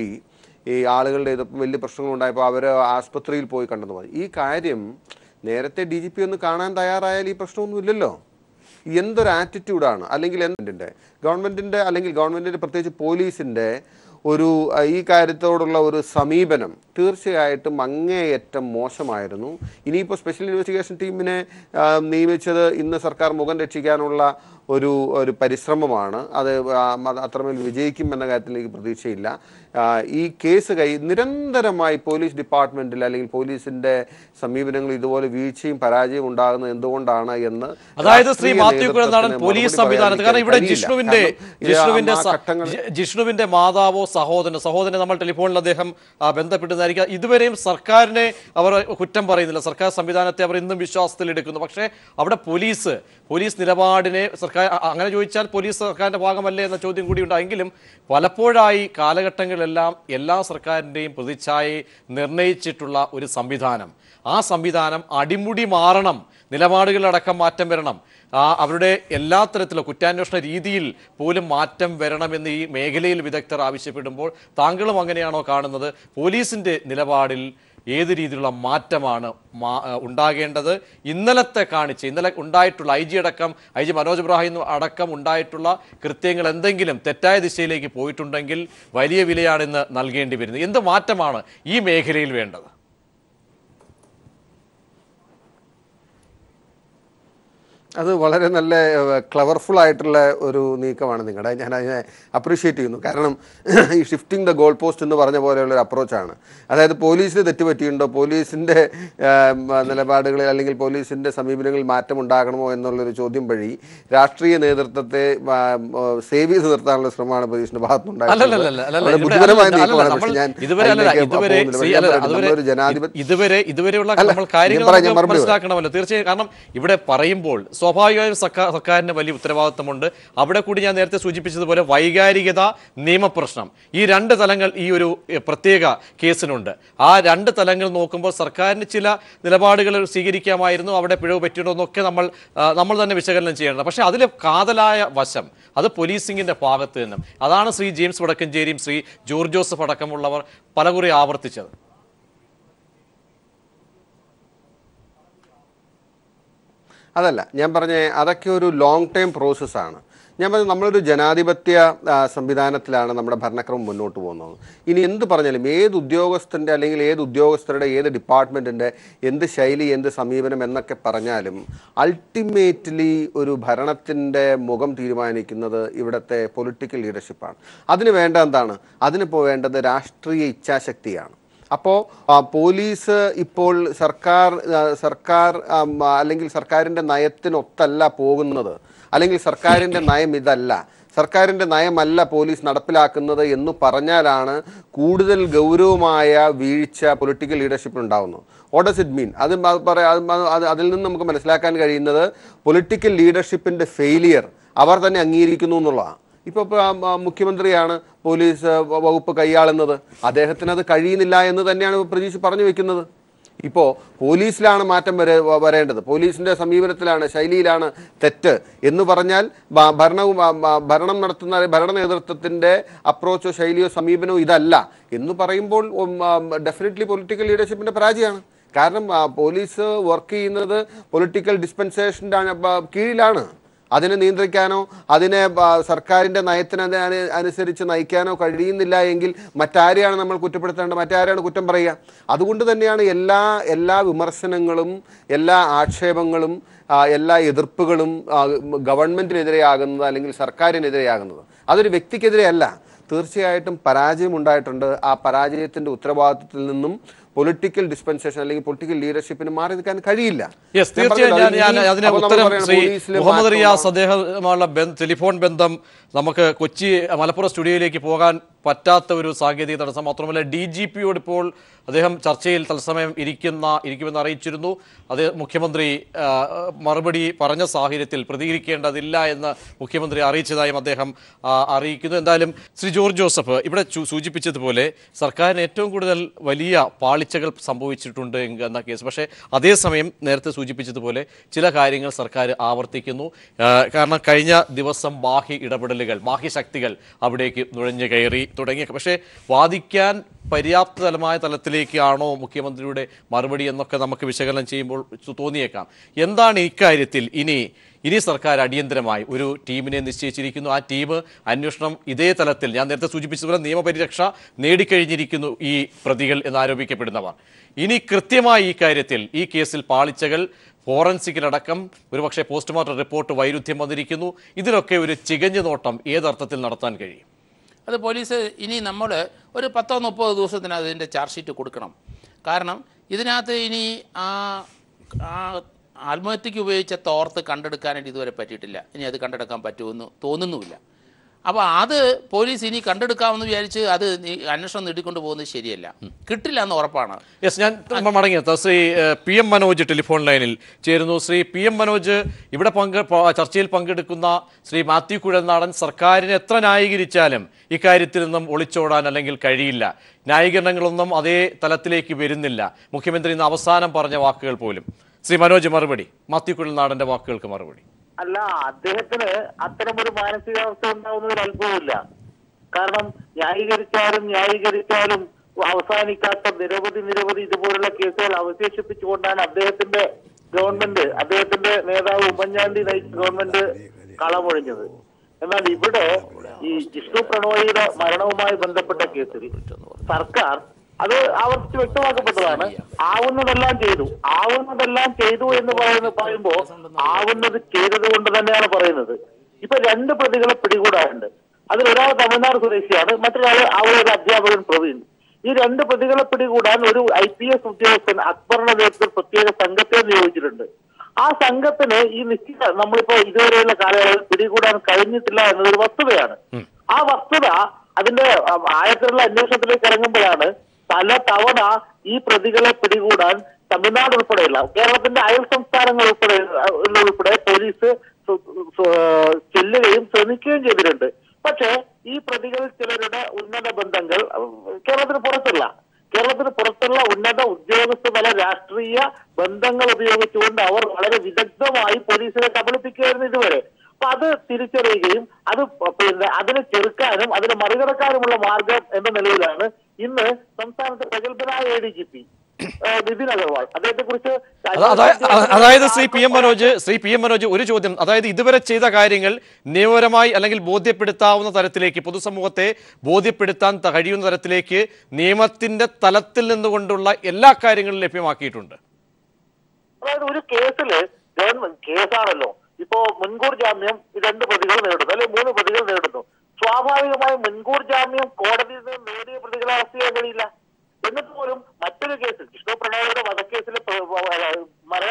ഈ ആളുകളുടെ ഇതൊപ്പം വലിയ പ്രശ്നങ്ങളുണ്ടായപ്പോൾ അവർ ആസ്പത്രിയിൽ പോയി കണ്ടെന്ന് പറഞ്ഞു. ഈ കാര്യം നേരത്തെ DGP ഒന്ന് കാണാൻ തയ്യാറായാൽ ഈ പ്രശ്നമൊന്നും ഇല്ലല്ലോ. എന്തൊരു ആറ്റിറ്റ്യൂഡാണ്, അല്ലെങ്കിൽ ഗവൺമെൻറ്റിൻ്റെ അല്ലെങ്കിൽ ഗവൺമെൻറ്റിൻ്റെ പ്രത്യേകിച്ച് പോലീസിൻ്റെ ഈ കാര്യത്തോടുള്ള ഒരു സമീപനം തീർച്ചയായിട്ടും അങ്ങേയറ്റം മോശമായിരുന്നു. ഇനിയിപ്പോൾ സ്പെഷ്യൽ ഇൻവെസ്റ്റിഗേഷൻ ടീമിനെ നിയമിച്ചത് ഇന്ന് സർക്കാർ മുഖം രക്ഷിക്കാനുള്ള ഒരു പരിശ്രമമാണ്. അത് അത്രമേൽ വിജയിക്കും എന്ന കാര്യത്തിൽ എനിക്ക് പ്രതീക്ഷയില്ല. ഈ കേസ് നിരന്തരമായി പോലീസ് ഡിപ്പാർട്ട്മെൻറ്റിൽ അല്ലെങ്കിൽ പോലീസിൻ്റെ സമീപനങ്ങൾ ഇതുപോലെ വീഴ്ചയും പരാജയവും ഉണ്ടാകുന്നത് എന്തുകൊണ്ടാണ് എന്ന്, അതായത് ശ്രീ മാത്യു കുഴൽനാടൻ, പോലീസ് സംവിധാനത്തിൽ, കാരണം ഇവിടെ ജിഷ്ണുവിന്റെ മാതാവോ സഹോദരനെ നമ്മൾ ടെലിഫോണിൽ അദ്ദേഹം ബന്ധപ്പെട്ടതായിരിക്കും. ഇതുവരെയും സർക്കാരിനെ അവർ കുറ്റം പറയുന്നില്ല, സർക്കാർ സംവിധാനത്തെ അവർ ഇന്നും വിശ്വാസത്തിലെടുക്കുന്നു. പക്ഷേ അവിടെ പോലീസ് നിലപാടിനെ സർക്കാർ അങ്ങനെ ചോദിച്ചാൽ പോലീസ് സർക്കാരിന്റെ ഭാഗമല്ലേ എന്ന ചോദ്യം കൂടി ഉണ്ടായെങ്കിലും പലപ്പോഴായി കാലഘട്ടങ്ങളിലെല്ലാം എല്ലാ സർക്കാരിൻ്റെയും പ്രതിച്ഛായയെ നിർണയിച്ചിട്ടുള്ള ഒരു സംവിധാനം, ആ സംവിധാനം അടിമുടി മാറണം, നിലപാടുകളടക്കം മാറ്റം വരണം, അവരുടെ എല്ലാ തരത്തിലുള്ള കുറ്റാന്വേഷണ രീതിയിൽ പോലും മാറ്റം വരണമെന്ന് ഈ മേഖലയിൽ വിദഗ്ധർ ആവശ്യപ്പെടുമ്പോൾ താങ്കളും അങ്ങനെയാണോ കാണുന്നത്? പോലീസിൻ്റെ നിലപാടിൽ ഏത് രീതിയിലുള്ള മാറ്റമാണ് ഉണ്ടാകേണ്ടത്? ഇന്നലെ ഉണ്ടായിട്ടുള്ള ഐ ജി മനോജ് ഇബ്രാഹിം അടക്കം ഉണ്ടായിട്ടുള്ള കൃത്യങ്ങൾ എന്തെങ്കിലും തെറ്റായ ദിശയിലേക്ക് പോയിട്ടുണ്ടെങ്കിൽ വലിയ വിലയാണ് ഇന്ന് നൽകേണ്ടി വരുന്നത്. എന്ത് മാറ്റമാണ് ഈ മേഖലയിൽ വേണ്ടത്? അത് വളരെ നല്ല ക്ലവർഫുൾ ആയിട്ടുള്ള ഒരു നീക്കമാണ് നിങ്ങളുടെ. ഞാൻ അതിനെ അപ്രീഷിയേറ്റ് ചെയ്യുന്നു. കാരണം ഈ ഷിഫ്റ്റിംഗ് ദ ഗോൾ പോസ്റ്റ് എന്ന് പറഞ്ഞ പോലെയുള്ള ഒരു അപ്രോച്ചാണ്. അതായത് പോലീസിന് തെറ്റുപറ്റിയിട്ടുണ്ടോ, പോലീസിൻ്റെ നിലപാടുകളിൽ അല്ലെങ്കിൽ പോലീസിൻ്റെ സമീപനങ്ങളിൽ മാറ്റം ഉണ്ടാകണമോ എന്നുള്ളൊരു ചോദ്യം വഴി രാഷ്ട്രീയ നേതൃത്വത്തെ സേവ് ചെയ്ത് നിർത്താനുള്ള ശ്രമമാണ് പോലീസിന്റെ ഭാഗത്തുനിന്നുണ്ടായത്. ബുദ്ധിപരമായ നീക്കമാണ്. പക്ഷേ ഞാൻ മനസ്സിലാക്കണമല്ലോ തീർച്ചയായും. കാരണം ഇവിടെ പറയുമ്പോൾ സ്വാഭാവികമായും സർക്കാരിന് വലിയ ഉത്തരവാദിത്തമുണ്ട്. അവിടെ കൂടി ഞാൻ നേരത്തെ സൂചിപ്പിച്ചതുപോലെ വൈകാരികത, നിയമപ്രശ്നം, ഈ രണ്ട് തലങ്ങൾ ഈ ഒരു പ്രത്യേക കേസിനുണ്ട്. ആ രണ്ട് തലങ്ങൾ നോക്കുമ്പോൾ സർക്കാരിന് ചില നിലപാടുകൾ സ്വീകരിക്കാമായിരുന്നു, അവിടെ പിഴവ് പറ്റിയിട്ടുണ്ടോ എന്നൊക്കെ നമ്മൾ തന്നെ വിശകലനം ചെയ്യേണ്ടത്. പക്ഷേ അതിലെ കാതലായ വശം അത് പോലീസിംഗിന്റെ ഭാഗത്ത് നിന്നും അതാണ് ശ്രീ ജെയിംസ് വടക്കഞ്ചേരിയും ശ്രീ ജോർജ് ജോസഫ് അടക്കമുള്ളവർ പലകുറി ആവർത്തിച്ചത്. അതല്ല ഞാൻ പറഞ്ഞ, അതൊക്കെ ഒരു ലോങ് ടൈം പ്രോസസ്സാണ്. ഞാൻ പറഞ്ഞത് നമ്മളൊരു ജനാധിപത്യ സംവിധാനത്തിലാണ് നമ്മുടെ ഭരണക്രമം മുന്നോട്ട് പോകുന്നത്. ഇനി എന്ത് പറഞ്ഞാലും ഏത് ഉദ്യോഗസ്ഥൻ്റെ അല്ലെങ്കിൽ ഏത് ഉദ്യോഗസ്ഥരുടെ ഏത് ഡിപ്പാർട്ട്മെൻറ്റിൻ്റെ എന്ത് ശൈലി, എന്ത് സമീപനം എന്നൊക്കെ പറഞ്ഞാലും അൾട്ടിമേറ്റ്ലി ഒരു ഭരണത്തിൻ്റെ മുഖം തീരുമാനിക്കുന്നത് ഇവിടുത്തെ പൊളിറ്റിക്കൽ ലീഡർഷിപ്പാണ്. അതിന് വേണ്ട എന്താണ്? അതിനിപ്പോൾ വേണ്ടത് രാഷ്ട്രീയ ഇച്ഛാശക്തിയാണ്. അപ്പോൾ പോലീസ് ഇപ്പോൾ സർക്കാർ അല്ലെങ്കിൽ സർക്കാരിൻ്റെ നയത്തിനൊത്തല്ല പോകുന്നത്, അല്ലെങ്കിൽ സർക്കാരിൻ്റെ നയം ഇതല്ല, സർക്കാരിൻ്റെ നയമല്ല പോലീസ് നടപ്പിലാക്കുന്നത് എന്ന് പറഞ്ഞാലാണ് കൂടുതൽ ഗൗരവമായ വീഴ്ച പൊളിറ്റിക്കൽ ലീഡർഷിപ്പിൽ ഉണ്ടാകുന്നത്. What does it mean? അതിൽ നിന്ന് നമുക്ക് മനസ്സിലാക്കാൻ കഴിയുന്നത് പൊളിറ്റിക്കൽ ലീഡർഷിപ്പിൻ്റെ ഫെയിലിയർ അവർ തന്നെ അംഗീകരിക്കുന്നു എന്നുള്ളതാണ്. ഇപ്പോൾ മുഖ്യമന്ത്രിയാണ് പോലീസ് വകുപ്പ് കൈയാളുന്നത്, അദ്ദേഹത്തിന് അത് കഴിയുന്നില്ല എന്ന് തന്നെയാണ് പ്രതീക്ഷ പറഞ്ഞു വെക്കുന്നത്. ഇപ്പോൾ പോലീസിലാണ് മാറ്റം വരേണ്ടത്, പോലീസിൻ്റെ സമീപനത്തിലാണ്, ശൈലിയിലാണ് തെറ്റ് എന്ന് പറഞ്ഞാൽ ഭരണം നടത്തുന്ന ഭരണ നേതൃത്വത്തിൻ്റെ അപ്രോച്ചോ ശൈലിയോ സമീപനമോ ഇതല്ല എന്ന് പറയുമ്പോൾ ഡെഫിനറ്റ്ലി പൊളിറ്റിക്കൽ ലീഡർഷിപ്പിൻ്റെ പരാജയമാണ്. കാരണം പോലീസ് വർക്ക് ചെയ്യുന്നത് പൊളിറ്റിക്കൽ ഡിസ്പെൻസേഷൻ്റെ കീഴിലാണ്. അതിനെ നിയന്ത്രിക്കാനോ അതിനെ സർക്കാരിൻ്റെ നയത്തിന് അനുസരിച്ച് നയിക്കാനോ കഴിയുന്നില്ല എങ്കിൽ മറ്റാരെയാണ് നമ്മൾ കുറ്റപ്പെടുത്തേണ്ടത്, മറ്റാരെയാണ് കുറ്റം പറയുക? അതുകൊണ്ട് തന്നെയാണ് എല്ലാ വിമർശനങ്ങളും, എല്ലാ ആക്ഷേപങ്ങളും, എല്ലാ എതിർപ്പുകളും ഗവൺമെൻറ്റിനെതിരെയാകുന്നത് അല്ലെങ്കിൽ സർക്കാരിനെതിരെയാകുന്നത്. അതൊരു വ്യക്തിക്കെതിരെയല്ല. തീർച്ചയായിട്ടും പരാജയം ഉണ്ടായിട്ടുണ്ട്. ആ പരാജയത്തിൻ്റെ ഉത്തരവാദിത്വത്തിൽ നിന്നും പൊളിറ്റിക്കൽ ഡിസ്പെൻസേഷൻ അല്ലെങ്കിൽ പൊളിറ്റിക്കൽ ലീഡർഷിപ്പിന് മാറി നിൽക്കാൻ കഴിയില്ല. മുഹമ്മദ് റിയാസ് അദ്ദേഹമുള്ള ടെലിഫോൺ ബന്ധം നമുക്ക് കൊച്ചി മലപ്പുറം സ്റ്റുഡിയോയിലേക്ക് പോകാൻ പറ്റാത്ത ഒരു സാങ്കേതിക തടസ്സം. മാത്രമല്ല DGPയോട് ഇപ്പോൾ അദ്ദേഹം ചർച്ചയിൽ തത്സമയം ഇരിക്കുമെന്ന് അറിയിച്ചിരുന്നു. അത് മുഖ്യമന്ത്രി മറുപടി പറഞ്ഞ സാഹചര്യത്തിൽ പ്രതികരിക്കേണ്ടതില്ല എന്ന് മുഖ്യമന്ത്രി അറിയിച്ചതായും അദ്ദേഹം അറിയിക്കുന്നു. എന്തായാലും ശ്രീ ജോർജ് ജോസഫ് ഇവിടെ സൂചിപ്പിച്ചതുപോലെ സർക്കാരിന് ഏറ്റവും കൂടുതൽ വലിയ പാളിച്ചകൾ സംഭവിച്ചിട്ടുണ്ട് എന്ന കേസ്. പക്ഷേ അതേസമയം നേരത്തെ സൂചിപ്പിച്ചതുപോലെ ചില കാര്യങ്ങൾ സർക്കാർ ആവർത്തിക്കുന്നു. കാരണം കഴിഞ്ഞ ദിവസം ബാഹ്യ ഇടപെടലുകൾ, ബാഹ്യശക്തികൾ അവിടേക്ക് നുഴഞ്ഞു കയറി തുടങ്ങി. പക്ഷേ വാദിക്കാൻ പര്യാപ്തമായ തലത്തിലേക്കാണോ മുഖ്യമന്ത്രിയുടെ മറുപടി എന്നൊക്കെ നമുക്ക് വിശകലനം ചെയ്യുമ്പോൾ തോന്നിയേക്കാം. എന്താണ് ഇക്കാര്യത്തിൽ ഇനി സർക്കാർ അടിയന്തരമായി ഒരു ടീമിനെ നിശ്ചയിച്ചിരിക്കുന്നു. ആ ടീം അന്വേഷണം ഇതേ തലത്തിൽ ഞാൻ നേരത്തെ സൂചിപ്പിച്ചതുപോലെ നിയമപരിരക്ഷ നേടിക്കഴിഞ്ഞിരിക്കുന്നു ഈ പ്രതികൾ എന്നാരോപിക്കപ്പെടുന്നവർ. ഇനി കൃത്യമായി ഈ കാര്യത്തിൽ ഈ കേസിൽ പാളിച്ചകൾ, ഫോറൻസിക്കിലടക്കം ഒരുപക്ഷെ പോസ്റ്റ്മോർട്ടം റിപ്പോർട്ട് വൈരുദ്ധ്യം വന്നിരിക്കുന്നു. ഇതിലൊക്കെ ഒരു ചികഞ്ഞു നോട്ടം ഏതർത്ഥത്തിൽ നടത്താൻ കഴിയും? അത് പോലീസ് ഇനി നമ്മൾ ഒരു 10-30 ദിവസത്തിന് അതിൻ്റെ ചാർജ് ഷീറ്റ് കൊടുക്കണം. കാരണം ഇതിനകത്ത് ഇനി ആത്മഹത്യക്ക് ഉപയോഗിച്ച തോർത്ത് കണ്ടെടുക്കാനായിട്ട് ഇതുവരെ പറ്റിയിട്ടില്ല. ഇനി അത് കണ്ടെടുക്കാൻ പറ്റുമെന്ന് തോന്നുന്നുമില്ല. അപ്പോൾ അത് പോലീസ് ഇനി കണ്ടെടുക്കാമെന്ന് വിചാരിച്ച് അത് അന്വേഷണം നീട്ടിക്കൊണ്ട് പോകുന്നത് ശരിയല്ല, കിട്ടില്ല എന്ന് ഉറപ്പാണ്. യെസ്, ഞാൻ മടങ്ങിയെത്താം. ശ്രീ PM മനോജ് ടെലിഫോൺ ലൈനിൽ ചേരുന്നു. ശ്രീ PM മനോജ്, ഇവിടെ ചർച്ചയിൽ പങ്കെടുക്കുന്ന ശ്രീ മാത്യു കുഴൽനാടൻ സർക്കാരിനെ എത്ര ന്യായീകരിച്ചാലും ഇക്കാര്യത്തിൽ നിന്നും ഒളിച്ചോടാൻ അല്ലെങ്കിൽ കഴിയില്ല. ന്യായീകരണങ്ങളൊന്നും അതേ തലത്തിലേക്ക് വരുന്നില്ല. മുഖ്യമന്ത്രി ഇന്ന് അവസാനം പറഞ്ഞ വാക്കുകൾ പോലും. ശ്രീ മനോജ് മറുപടി, മാത്യു കുഴൽനാടൻ്റെ വാക്കുകൾക്ക് മറുപടി. അല്ല, അദ്ദേഹത്തിന് അത്തരമൊരു മാനസികാവസ്ഥ ഉണ്ടാവുന്നതിൽ അത്ഭുതമില്ല. കാരണം ന്യായീകരിച്ചാലും അവസാനിക്കാത്ത നിരവധി ഇതുപോലുള്ള കേസുകൾ അവശേഷിപ്പിച്ചുകൊണ്ടാണ് അദ്ദേഹത്തിന്റെ നേതാവ് ഉമ്മൻചാണ്ടി നയിച്ച ഗവൺമെന്റ് കളമൊഴിഞ്ഞത്. എന്നാൽ ഇവിടെ ഈ ജിഷ്ണു പ്രണോയിയുടെ മരണവുമായി ബന്ധപ്പെട്ട കേസിൽ സർക്കാർ അത് ആവർത്തിച്ച് വ്യക്തമാക്കപ്പെട്ടതാണ്. ആവുന്നതെല്ലാം ചെയ്തു എന്ന് പറയുമ്പോൾ ആവുന്നത് ചെയ്തത് കൊണ്ട് തന്നെയാണ് പറയുന്നത്. ഇപ്പൊ 2 പ്രതികളെ പിടികൂടാറുണ്ട്. അതിലൊരാൾ തമിഴ്നാട് സ്വദേശിയാണ്, മറ്റൊരാള് അവിടെ ഒരു അധ്യാപകൻ പ്രവീൺ. ഈ 2 പ്രതികളെ പിടികൂടാൻ ഒരു IPS ഉദ്യോഗസ്ഥൻ അക്ബറിന്റെ നേതൃത്വത്തിൽ പ്രത്യേക സംഘത്തെ നിയോഗിച്ചിട്ടുണ്ട്. ആ സംഘത്തിന് ഈ നിശ്ചിത നമ്മളിപ്പോ ഇതുവരെയുള്ള കാലയളവിൽ പിടികൂടാൻ കഴിഞ്ഞിട്ടില്ല എന്നതൊരു വസ്തുതയാണ്. ആ വസ്തുത അതിന്റെ ആഴത്തിലുള്ള അന്വേഷണത്തിലേക്ക് ഇറങ്ങുമ്പോഴാണ് പല തവണ ഈ പ്രതികളെ പിടികൂടാൻ തമിഴ്നാട് ഉൾപ്പെടെയുള്ള കേരളത്തിന്റെ അയൽ സംസ്ഥാനങ്ങൾ ഉൾപ്പെടെ പോലീസ് ചെല്ലുകയും ശ്രമിക്കുകയും ചെയ്തിട്ടുണ്ട്. പക്ഷേ ഈ പ്രതികളിൽ ചിലരുടെ ഉന്നത ബന്ധങ്ങൾ കേരളത്തിന് പുറത്തുള്ള ഉന്നത ഉദ്യോഗസ്ഥ തല രാഷ്ട്രീയ ബന്ധങ്ങൾ ഉപയോഗിച്ചുകൊണ്ട് അവർ വളരെ വിദഗ്ധമായി പോലീസിനെ കബളിപ്പിക്കുകയായിരുന്നു ഇതുവരെ. അപ്പൊ അത് തിരിച്ചറിയുകയും അതിനെ ചെറുക്കാനും അതിനെ മറികടക്കാനുമുള്ള മാർഗം എന്ന നിലയിലാണ് ഇന്ന് സംസ്ഥാനത്തെ പ്രഗത്ഭനായ ADGP നിതിൻ അഗർവാൾ അദ്ദേഹത്തെ കുറിച്ച് അതായത് ശ്രീ പി എം മനോജ് ഒരു ചോദ്യം, അതായത് ഇതുവരെ ചെയ്ത കാര്യങ്ങൾ നിയമപരമായി അല്ലെങ്കിൽ ബോധ്യപ്പെടുത്താവുന്ന തരത്തിലേക്ക് പൊതുസമൂഹത്തെ ബോധ്യപ്പെടുത്താൻ കഴിയുന്ന തരത്തിലേക്ക് നിയമത്തിന്റെ തലത്തിൽ നിന്നുകൊണ്ടുള്ള എല്ലാ കാര്യങ്ങളും ലഭ്യമാക്കിയിട്ടുണ്ട്. അതായത് ഒരു കേസില് കേസാണല്ലോ, ഇപ്പോ മുൻകൂർ ജാമ്യം 2 പ്രതികൾ നേടുന്നു അല്ലെങ്കിൽ 3 പ്രതികൾ നേടുന്നു. സ്വാഭാവികമായും മുൻകൂർ ജാമ്യം കോടതിയിൽ നിന്ന് നേടിയ പ്രതികളെ അറസ്റ്റ് ചെയ്യാൻ കഴിയില്ല. എന്നിട്ട് പോലും മറ്റൊരു കേസിൽ ജിഷ്ണു പ്രണോയിയുടെ വധക്കേസിലെ മരണ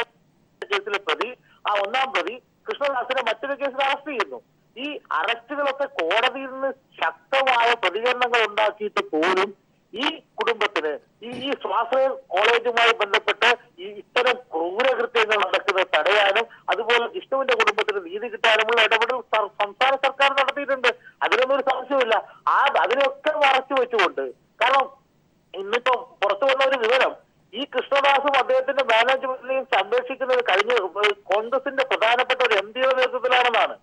കേസിലെ പ്രതി, ആ 1ാം പ്രതി കൃഷ്ണദാസിനെ മറ്റൊരു കേസിൽ അറസ്റ്റ് ചെയ്യുന്നു. ഈ അറസ്റ്റുകളൊക്കെ കോടതിയിൽ നിന്ന് ശക്തമായ പ്രതികരണങ്ങൾ ഉണ്ടാക്കിയിട്ട് പോലും ഈ കുടുംബത്തിന് ഈ സ്വാശ്രയ കോളേജുമായി ബന്ധപ്പെട്ട് ഈ ഇത്തരം ക്രൂരകൃത്യങ്ങൾ നടക്കുന്നത് തടയാനും അതുപോലെ ജിഷ്ണുവിന്റെ കുടുംബത്തിന് നീതി കിട്ടാനുമുള്ള ഇടപെടൽ സംസ്ഥാന സർക്കാർ നടത്തിയിട്ടുണ്ട്. അതിനൊന്നും ഒരു സംശയമില്ല. അതിനൊക്കെ മറച്ചു വെച്ചുകൊണ്ട്, കാരണം ഇന്നിപ്പോ പുറത്തു വന്ന ഒരു വിവരം ഈ കൃഷ്ണദാസും അദ്ദേഹത്തിന്റെ മാനേജ്മെന്റിനെയും സംരക്ഷിക്കുന്നത് കോൺഗ്രസിന്റെ പ്രധാനപ്പെട്ട ഒരു MPയുടെ നേതൃത്വത്തിലാണെന്നാണ്.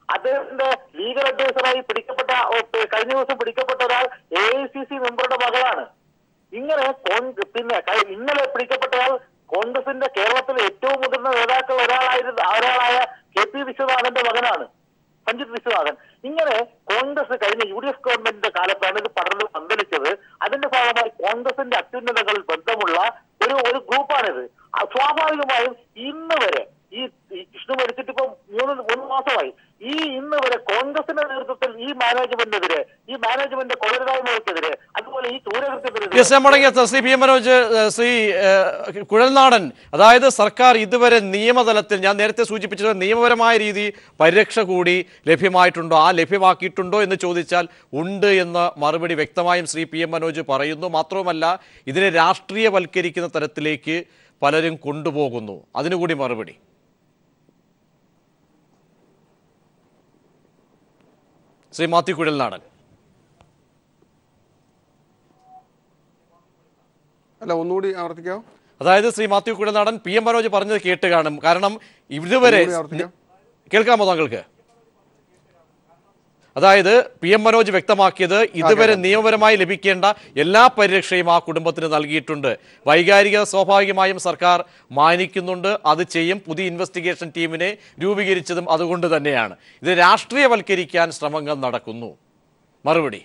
അദ്ദേഹത്തിന്റെ ലീഗൽ അഡ്വൈസറായി കഴിഞ്ഞ ദിവസം പിടിക്കപ്പെട്ട ഒരാൾ AICC മെമ്പറുടെ മകളാണ്. ഇങ്ങനെ ഇന്നലെ പിടിക്കപ്പെട്ടയാൾ കോൺഗ്രസിന്റെ കേരളത്തിലെ ഏറ്റവും മുതിർന്ന നേതാക്കൾ ഒരാളായ KP വിശ്വനാഥന്റെ മകനാണ്, സഞ്ജിത് വിശ്വനാഥൻ. ഇങ്ങനെ കോൺഗ്രസ് കഴിഞ്ഞ UDF ഗവൺമെന്റിന്റെ കാലത്താണ് ഇത് പടർന്ന് പന്തലിച്ചത്. അതിന്റെ ഭാഗമായി കോൺഗ്രസിന്റെ അത്യുന്നതകളിൽ ബന്ധമുള്ള ഒരു ഗ്രൂപ്പാണിത്. സ്വാഭാവികമായും ഇന്ന് വരെ ഈ കൃഷ്ണ മരിച്ചിട്ട് ഇപ്പൊ 3 മാസമായി. ഇന്ന് വരെ കോൺഗ്രസിന്റെ നേതൃത്വത്തിൽ ഈ മാനേജ്മെന്റ് കൊലരുതായ്മകൾക്കെതിരെ അതുപോലെ ഈ ക്രൂരകൃത്യത്തിനെതിരെ ശ്രീ പി എം മനോജ്, ശ്രീ കുഴൽനാടൻ, അതായത് സർക്കാർ ഇതുവരെ നിയമതലത്തിൽ ഞാൻ നേരത്തെ സൂചിപ്പിച്ചത് നിയമപരമായ രീതി പരിരക്ഷ കൂടി ലഭ്യമായിട്ടുണ്ടോ, ലഭ്യമാക്കിയിട്ടുണ്ടോ എന്ന് ചോദിച്ചാൽ ഉണ്ട് എന്ന് മറുപടി വ്യക്തമായും ശ്രീ പി എം മനോജ് പറയുന്നു. മാത്രവുമല്ല ഇതിനെ രാഷ്ട്രീയവൽക്കരിക്കുന്ന തരത്തിലേക്ക് പലരും കൊണ്ടുപോകുന്നു. അതിനുകൂടി മറുപടി. ശ്രീ മാത്യു കുഴൽനാടൻ. അല്ല, ഒന്നുകൂടി ആവർത്തിക്കാമോ? അതായത് ശ്രീ മാത്യു കുഴൽനാടൻ പി എം മനോജ് പറഞ്ഞത് കേട്ട് കാണും. കാരണം ഇതുവരെ കേൾക്കാമോ താങ്കൾക്ക്? അതായത് പി എം മനോജ് വ്യക്തമാക്കിയത് ഇതുവരെ നിയമപരമായി ലഭിക്കേണ്ട എല്ലാ പരിരക്ഷയും ആ കുടുംബത്തിന് നൽകിയിട്ടുണ്ട്. വൈകാരികത സ്വാഭാവികമായും സർക്കാർ മാനിക്കുന്നുണ്ട്, അത് ചെയ്യും. പുതിയ ഇൻവെസ്റ്റിഗേഷൻ ടീമിനെ രൂപീകരിച്ചതും അതുകൊണ്ട് തന്നെയാണ്. ഇത് രാഷ്ട്രീയവൽക്കരിക്കാൻ ശ്രമങ്ങൾ നടക്കുന്നു. മറുപടി.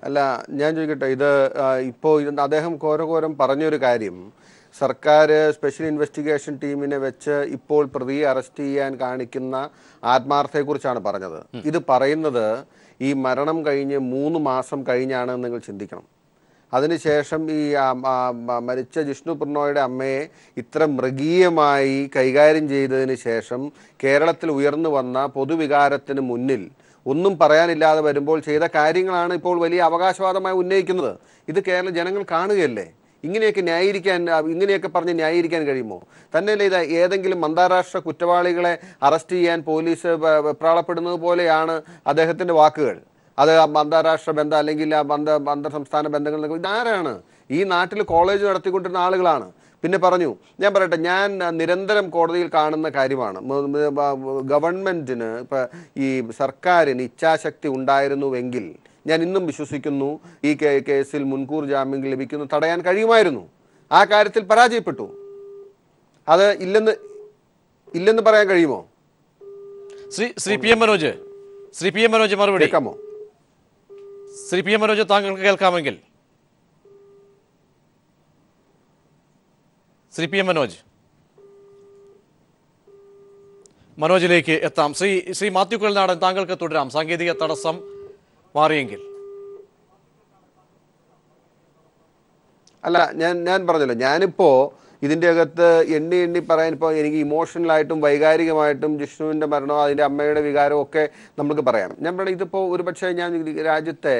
അല്ല, ഞാൻ ചോദിക്കട്ടെ, ഇപ്പോൾ അദ്ദേഹം ഘോരഘോരം പറഞ്ഞൊരു കാര്യം, സർക്കാർ സ്പെഷ്യൽ ഇൻവെസ്റ്റിഗേഷൻ ടീമിനെ വെച്ച് ഇപ്പോൾ പ്രതിയെ അറസ്റ്റ് ചെയ്യാൻ കാണിക്കുന്ന ആത്മാർത്ഥതയെക്കുറിച്ചാണ് പറഞ്ഞത്. ഇത് പറയുന്നത് ഈ മരണം കഴിഞ്ഞ് 3 മാസം കഴിഞ്ഞാണ് നിങ്ങൾ ചിന്തിക്കണം. അതിനുശേഷം ഈ മരിച്ച ജിഷ്ണു പ്രണോയുടെ അമ്മയെ ഇത്ര മൃഗീയമായി കൈകാര്യം ചെയ്തതിന് ശേഷം കേരളത്തിൽ ഉയർന്നു വന്ന പൊതുവികാരത്തിന് മുന്നിൽ ഒന്നും പറയാനില്ലാതെ വരുമ്പോൾ ചെയ്ത കാര്യങ്ങളാണ് ഇപ്പോൾ വലിയ അവകാശവാദമായി ഉന്നയിക്കുന്നത്. ഇത് കേരള ജനങ്ങൾ കാണുകയല്ലേ? ഇങ്ങനെയൊക്കെ പറഞ്ഞ് ന്യായീകരിക്കാൻ കഴിയുമോ? തന്നെയല്ല, ഇത് ഏതെങ്കിലും അന്താരാഷ്ട്ര കുറ്റവാളികളെ അറസ്റ്റ് ചെയ്യാൻ പോലീസ് വെപ്രാളപ്പെടുന്നത് പോലെയാണ് അദ്ദേഹത്തിൻ്റെ വാക്കുകൾ. അത് അന്താരാഷ്ട്ര ബന്ധം അല്ലെങ്കിൽ അന്തർ സംസ്ഥാന ബന്ധങ്ങൾ. ഇതാരാണ്? ഈ നാട്ടിൽ കോളേജ് നടത്തിക്കൊണ്ടിരുന്ന ആളുകളാണ്. പിന്നെ പറഞ്ഞു, ഞാൻ പറയട്ടെ, ഞാൻ നിരന്തരം കോടതിയിൽ കാണുന്ന കാര്യമാണ്, ഗവൺമെൻറ്റിന് ഇപ്പം ഈ സർക്കാരിന് ഇച്ഛാശക്തി ഉണ്ടായിരുന്നുവെങ്കിൽ ഞാൻ ഇന്നും വിശ്വസിക്കുന്നു ഈ കേസിൽ മുൻകൂർ ജാമ്യം ലഭിക്കുന്നത് തടയാൻ കഴിയുമായിരുന്നു. ആ കാര്യത്തിൽ പരാജയപ്പെട്ടു. അത് ഇല്ലെന്ന് പറയാൻ കഴിയുമോ? ശ്രീ പി എം മനോജ് മറുപടി കേൾക്കാമോ? ശ്രീ പി എം മനോജ് താങ്കൾക്ക് കേൾക്കാമെങ്കിൽ. ശ്രീ പി എം മനോജിലേക്ക് എത്താം. ശ്രീ മാത്യു കുഴൽനാടൻ, താങ്കൾക്ക് തുടരാം. സാങ്കേതിക തടസ്സം മാറിയെങ്കിൽ. അല്ല, ഞാൻ പറഞ്ഞല്ലോ, ഞാനിപ്പോൾ ഇതിൻ്റെ അകത്ത് എണ്ണി പറയാൻ ഇപ്പോൾ എനിക്ക് ഇമോഷണലായിട്ടും വൈകാരികമായിട്ടും ജിഷ്ണുവിൻ്റെ മരണമോ അതിൻ്റെ അമ്മയുടെ വികാരമോ ഒക്കെ നമുക്ക് പറയാം. ഞാൻ പറയുന്നത് ഇതിപ്പോൾ ഒരുപക്ഷെ ഞാൻ രാജ്യത്തെ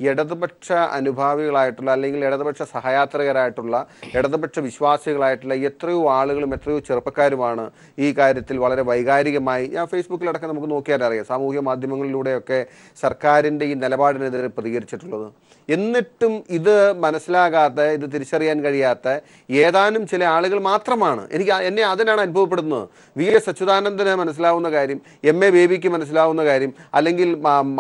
ഇടതുപക്ഷ അനുഭാവികളായിട്ടുള്ള അല്ലെങ്കിൽ ഇടതുപക്ഷ സഹയാത്രികരായിട്ടുള്ള ഇടതുപക്ഷ വിശ്വാസികളായിട്ടുള്ള എത്രയോ ആളുകളും എത്രയോ ചെറുപ്പക്കാരുമാണ് ഈ കാര്യത്തിൽ വളരെ വൈകാരികമായി, ഞാൻ ഫേസ്ബുക്കിലടക്കം നമുക്ക് നോക്കിയാൽ അറിയാം, സാമൂഹ്യ മാധ്യമങ്ങളിലൂടെയൊക്കെ സർക്കാരിൻ്റെ ഈ നിലപാടിനെതിരെ പ്രതികരിച്ചിട്ടുള്ളത്. എന്നിട്ടും ഇത് മനസ്സിലാകാത്ത, ഇത് തിരിച്ചറിയാൻ കഴിയാത്ത ഏതാനും ചില ആളുകൾ മാത്രമാണ്. എന്നെ അതിനാണ് അനുഭവപ്പെടുന്നത്. VS അച്യുതാനന്ദന് മനസ്സിലാവുന്ന കാര്യം, MA ബേബിക്ക് മനസ്സിലാവുന്ന കാര്യം, അല്ലെങ്കിൽ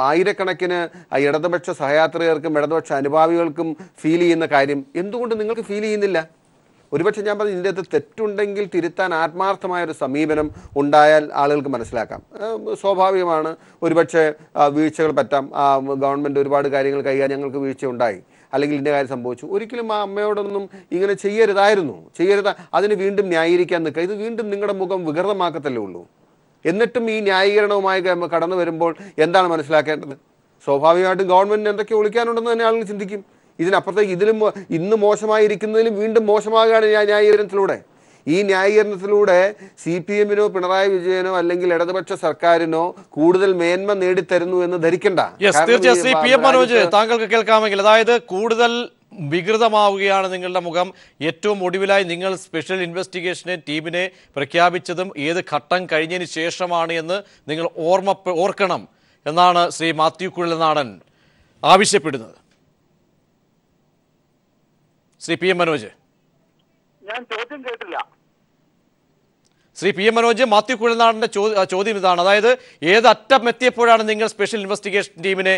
ആയിരക്കണക്കിന് ഇടതുപക്ഷ സഹയാത്രികർക്കും ഇടതുപക്ഷ അനുഭാവികൾക്കും ഫീൽ ചെയ്യുന്ന കാര്യം എന്തുകൊണ്ട് നിങ്ങൾക്ക് ഫീൽ ചെയ്യുന്നില്ല? ഒരുപക്ഷെ ഞാൻ പറഞ്ഞു, ഇതിൻ്റെ അകത്ത് തെറ്റുണ്ടെങ്കിൽ തിരുത്താൻ ആത്മാർത്ഥമായൊരു സമീപനം ഉണ്ടായാൽ ആളുകൾക്ക് മനസ്സിലാക്കാം. സ്വാഭാവികമാണ്, ഒരുപക്ഷെ വീഴ്ചകൾ പറ്റാം. ഗവൺമെൻറ് ഒരുപാട് കാര്യങ്ങൾ കൈകാര്യം, ഞങ്ങൾക്ക് വീഴ്ച ഉണ്ടായി, അല്ലെങ്കിൽ ഇതിൻ്റെ കാര്യം സംഭവിച്ചു. ഒരിക്കലും ആ അമ്മയോടൊന്നും ഇങ്ങനെ ചെയ്യരുത്, അതിന് വീണ്ടും ന്യായീകരിക്കാൻ നിൽക്കുക. ഇത് വീണ്ടും നിങ്ങളുടെ മുഖം വികൃതമാക്കത്തല്ലേ ഉള്ളൂ. എന്നിട്ടും ഈ ന്യായീകരണവുമായി കടന്നു വരുമ്പോൾ എന്താണ് മനസ്സിലാക്കേണ്ടത്? സ്വാഭാവികമായിട്ടും ഗവൺമെൻറ്റിന് എന്തൊക്കെ ഒളിക്കാനുണ്ടെന്ന് തന്നെ ആളുകൾ ചിന്തിക്കും. ഇതിനപ്പുറത്തേക്ക് ഇന്ന് മോശമായിരിക്കുന്നതിലും വീണ്ടും മോശമാകുകയാണ് ന്യായീകരണത്തിലൂടെ. ഈ ന്യായീകരണത്തിലൂടെ CPM-നോ പിണറായി വിജയനോ അല്ലെങ്കിൽ ഇടതുപക്ഷ സർക്കാരിനോ കൂടുതൽ മേന്മ നേടിത്തരുന്നു എന്ന് ധരിക്കണ്ട. തീർച്ചയായും ശ്രീ പി എം മനോജ്, താങ്കൾക്ക് കേൾക്കാമെങ്കിൽ. അതായത് കൂടുതൽ വികൃതമാവുകയാണ് നിങ്ങളുടെ മുഖം. ഏറ്റവും ഒടുവിലായി നിങ്ങൾ സ്പെഷ്യൽ ഇൻവെസ്റ്റിഗേഷനെ ടീമിനെ പ്രഖ്യാപിച്ചതും ഏത് ഘട്ടം കഴിഞ്ഞതിന് ശേഷമാണ് എന്ന് നിങ്ങൾ ഓർക്കണം എന്നാണ് ശ്രീ മാത്യു കുഴൽനാടൻ ആവശ്യപ്പെടുന്നത്. Shri P M Manoj. ഞാൻ ചോദ്യം കേട്ടില്ല. ശ്രീ പി എം മനോജ്, മാത്യു കുഴൽനാടന്റെ ചോദ്യം ഇതാണ്. അതായത് ഏത് അറ്റം എത്തിയപ്പോഴാണ് നിങ്ങൾ സ്പെഷ്യൽ ഇൻവെസ്റ്റിഗേഷൻ ടീമിനെ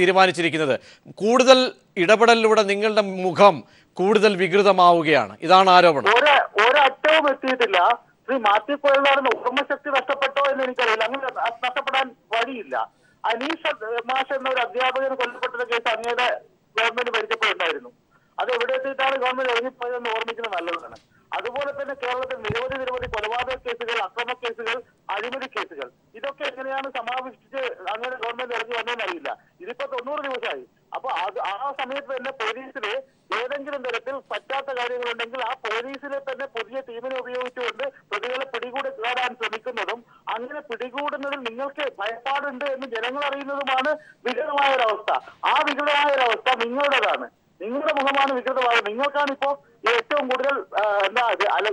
തീരുമാനിച്ചിരിക്കുന്നത്? കൂടുതൽ ഇടപെടലിലൂടെ നിങ്ങളുടെ മുഖം കൂടുതൽ വികൃതമാവുകയാണ്, ഇതാണ് ആരോപണം. ഒരറ്റവും എത്തിയിട്ടില്ല. ശ്രീ മാത്യു കുഴൽനാടന് ഓർമ്മശക്തി നഷ്ടപ്പെട്ടോ എന്ന് എനിക്കറിയില്ല. അങ്ങനെ നഷ്ടപ്പെടാൻ വഴിയില്ല. അനീഷ് മാഷ് എന്ന ഒരു അധ്യാപകന് കൊല്ലപ്പെട്ട കേസ് അങ്ങയുടെ ഗവൺമെന്റ് ഭരിച്ചപ്പോഴുണ്ടായിരുന്നു. അത് എവിടെ എത്തിയിട്ടാണ് ഗവൺമെന്റ് ഇറങ്ങിപ്പോയതെന്ന് ഓർമ്മിക്കുന്നത് നല്ലതാണ്. അതുപോലെ തന്നെ കേരളത്തിൽ നിരവധി കൊലപാതക കേസുകൾ, അക്രമ കേസുകൾ, അഴിമതി കേസുകൾ, ഇതൊക്കെ എങ്ങനെയാണ് സമാപിച്ച് അങ്ങനെ ഗവൺമെന്റ് ഇറങ്ങി വന്നതെന്ന് അറിയില്ല. ഇതിപ്പോ 90 ദിവസമായി. അപ്പൊ ആ സമയത്ത് തന്നെ പോലീസിലെ ഏതെങ്കിലും തരത്തിൽ പറ്റാത്ത കാര്യങ്ങളുണ്ടെങ്കിൽ ആ പോലീസിലെ തന്നെ പുതിയ ടീമിനെ ഉപയോഗിച്ചുകൊണ്ട് പ്രതികളെ പിടികൂടാൻ ശ്രമിക്കുന്നതും അങ്ങനെ പിടികൂടുന്നതിൽ നിങ്ങൾക്ക് ഭയപ്പാടുണ്ട് എന്ന് ജനങ്ങൾ അറിയുന്നതുമാണ് വികൃതമായ ഒരവസ്ഥ. ആ വികൃതമായ ഒരവസ്ഥ നിങ്ങളുടേതാണ്. നിങ്ങളുടെ മുഖമാണ് വികൃതമാകുന്നത്. നിങ്ങൾക്കാണ് ഇപ്പോ ഏറ്റവും കൂടുതൽ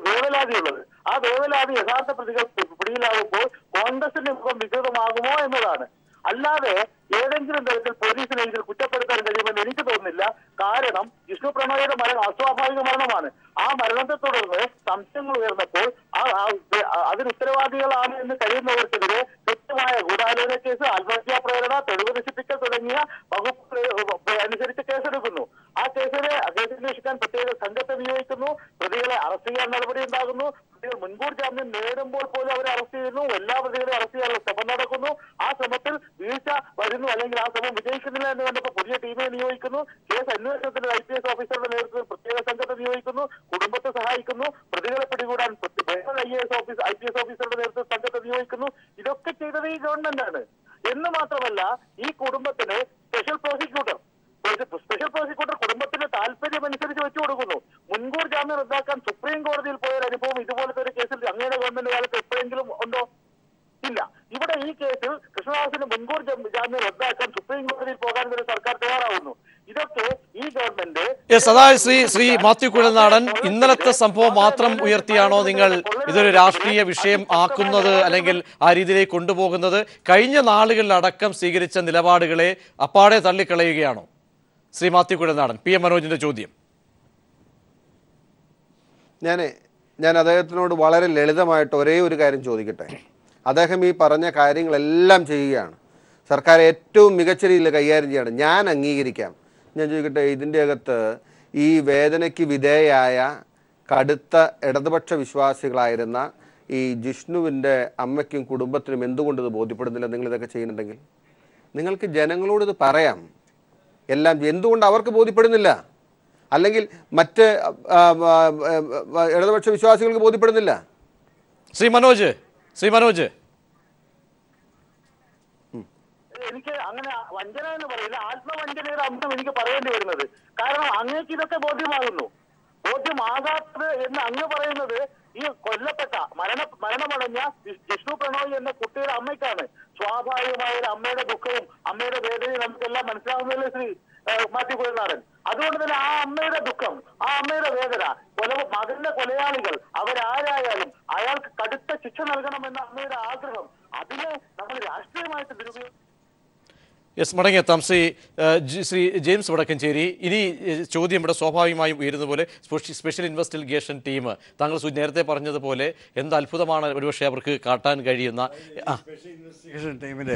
വേവലാതി ഉള്ളത്. ആ വേവലാതി യഥാർത്ഥ പ്രതികൾ പിടിയിലാകുമ്പോൾ കോൺഗ്രസിന്റെ മുഖം വികൃതമാകുമോ എന്നതാണ്. അല്ലാതെ ഏതെങ്കിലും തരത്തിൽ പോലീസിനെ ഇതിൽ കുറ്റപ്പെടുത്താൻ കഴിയുമെന്ന് എനിക്ക് തോന്നുന്നില്ല. കാരണം ജിഷ്ണു പ്രണോയുടെ മരണം അസ്വാഭാവിക മരണമാണ്. ആ മരണത്തെ തുടർന്ന് സംശയങ്ങൾ ഉയർന്നപ്പോൾ അതിന് ഉത്തരവാദികളാണ് എന്ന് കഴിയുന്നവർക്കെതിരെ കൃത്യമായ ഗൂഢാലോചന കേസ്, ആത്മഹത്യാ പ്രേരണ, തെളിവ് നശിപ്പിക്കൽ തുടങ്ങിയ വകുപ്പ് അനുസരിച്ച് കേസെടുക്കുന്നു. ആ കേസിനെ അന്വേഷിക്കാൻ പ്രത്യേക സംഘത്തെ നിയോഗിക്കുന്നു. പ്രതികളെ അറസ്റ്റ് ചെയ്യാൻ നടപടി ഉണ്ടാകുന്നു. പ്രതികൾ മുൻകൂർ ജാമ്യം നേടുമ്പോൾ പോലും അവരെ അറസ്റ്റ് ചെയ്യുന്നു. എല്ലാ പ്രതികളെയും അറസ്റ്റ് ചെയ്യാനുള്ള ശ്രമം നടക്കുന്നു. ആ ശ്രമത്തിൽ വീഴ്ച വരുന്നു അല്ലെങ്കിൽ ആ ശ്രമം വിജയിക്കുന്നില്ല എന്ന് കണ്ടപ്പോൾ പുതിയ ടീമിനെ നിയോഗിക്കുന്നു. കേസ് അന്വേഷണത്തിന് IPS ഓഫീസറുടെ നേതൃത്വത്തിൽ പ്രത്യേക സംഘത്തെ നിയോഗിക്കുന്നു. കുടുംബത്തെ സഹായിക്കുന്നു. പ്രതികളെ പിടികൂടാൻ IPS ഓഫീസറുടെ നേതൃത്വത്തിൽ സംഘത്തെ നിയോഗിക്കുന്നു. ഇതൊക്കെ ചെയ്തത് ഈ ഗവൺമെന്റാണ്. എന്ന് മാത്രമല്ല, ഈ കുടുംബത്തിന് സ്പെഷ്യൽ പ്രോസിക്യൂട്ടർ കുടുംബത്തിന്റെ താല്പര്യം അനുസരിച്ച് വെച്ചു കൊടുക്കുന്നു. മുൻകൂർ ജാമ്യം റദ്ദാക്കാൻ സുപ്രീം കോടതിയിൽ പോയൊരു അനുഭവം ഇതുപോലത്തെ ഒരു കേസിൽ അങ്ങയുടെ ഗവൺമെന്റ് കാലത്ത് എപ്പോഴെങ്കിലും ഉണ്ടോ? ഇല്ല. ഇവിടെ ഈ കേസിൽ കൃഷ്ണദാസിന് മുൻകൂർ ജാമ്യം റദ്ദാക്കാൻ സുപ്രീം കോടതിയിൽ പോകാൻ ഒരു സർക്കാർ തയ്യാറാവുന്നു. ഇതൊക്കെ ഈ ഗവൺമെന്റ് അതായത് ശ്രീ മാത്യു കുഴൽനാടൻ, ഇന്നലത്തെ സംഭവം മാത്രം ഉയർത്തിയാണോ നിങ്ങൾ ഇതൊരു രാഷ്ട്രീയ വിഷയം ആക്കുന്നത് അല്ലെങ്കിൽ ആ രീതിയിലേക്ക് കൊണ്ടുപോകുന്നത്? കഴിഞ്ഞ നാളുകളിലടക്കം സ്വീകരിച്ച നിലപാടുകളെ അപ്പാടെ തള്ളിക്കളയുകയാണോ ശ്രീ മാത്യു കുഴൽനാടൻ? PM മനോജിന്റെ ചോദ്യം. ഞാൻ അദ്ദേഹത്തിനോട് വളരെ ലളിതമായിട്ട് ഒരേ ഒരു കാര്യം ചോദിക്കട്ടെ. അദ്ദേഹം ഈ പറഞ്ഞ കാര്യങ്ങളെല്ലാം ചെയ്യുകയാണ്, സർക്കാർ ഏറ്റവും മികച്ച രീതിയിൽ കൈകാര്യം ചെയ്യാണ്, ഞാൻ അംഗീകരിക്കാം. ഞാൻ ചോദിക്കട്ടെ, ഇതിൻ്റെ അകത്ത് ഈ വേദനയ്ക്ക് വിധേയായ കടുത്ത ഇടതുപക്ഷ വിശ്വാസികളായിരുന്ന ഈ ജിഷ്ണുവിൻ്റെ അമ്മയ്ക്കും കുടുംബത്തിനും എന്തുകൊണ്ട് ഇത് ബോധ്യപ്പെടുന്നില്ല? നിങ്ങളിതൊക്കെ ചെയ്യുന്നുണ്ടെങ്കിൽ നിങ്ങൾക്ക് ജനങ്ങളോട് ഇത് പറയാം. എല്ലാം എന്തുകൊണ്ട് അവർക്ക് ബോധ്യപ്പെടുന്നില്ല? അല്ലെങ്കിൽ മറ്റ് ഇടതുപക്ഷ വിശ്വാസികൾക്ക് ബോധ്യപ്പെടുന്നില്ല? ശ്രീ മനോജ് എനിക്ക് അങ്ങനെ വഞ്ചന എന്ന് പറയില്ല, ആത്മവഞ്ചനയുടെ അംശം എനിക്ക് പറയേണ്ടി വരുന്നത്. കാരണം അങ്ങേക്ക് ഇതൊക്കെ ബോധ്യമാകാത്തത് എന്ന് അങ്ങ് പറയുന്നത് ഈ കൊല്ലപ്പെട്ട മരണമടഞ്ഞ ജിഷ്ണു പ്രണോയ് എന്ന കുട്ടിയുടെ അമ്മയ്ക്കാണ്. സ്വാഭാവികമായ ഒരു അമ്മയുടെ ദുഃഖവും അമ്മയുടെ വേദനയും നമുക്കെല്ലാം മനസ്സിലാവുന്നതല്ലേ ശ്രീ മാത്യു കുഴൽനാടൻ? അതുകൊണ്ട് തന്നെ ആ അമ്മയുടെ ദുഃഖം, ആ അമ്മയുടെ വേദന, മകന്റെ കൊലയാളികൾ അവരാരായാലും അയാൾക്ക് കടുത്ത ശിക്ഷ നൽകണമെന്ന അമ്മയുടെ ആഗ്രഹം, അതിനെ നമ്മൾ രാഷ്ട്രീയമായിട്ട് ദുരുപയോഗം. യെസ്, മടങ്ങിയെത്താം. ശ്രീ ജെയിംസ് വടക്കഞ്ചേരി, ഇനി ചോദ്യം ഇവിടെ സ്വാഭാവികമായും ഉയരുന്ന പോലെ സ്പെഷ്യൽ ഇൻവെസ്റ്റിഗേഷൻ ടീം, താങ്കൾ നേരത്തെ പറഞ്ഞതുപോലെ എന്ത് അത്ഭുതമാണ് ഒരുപക്ഷെ അവർക്ക് കാട്ടാൻ കഴിയുന്ന സ്പെഷ്യൽ ഇൻവെസ്റ്റിഗേഷൻ ടീമിൽ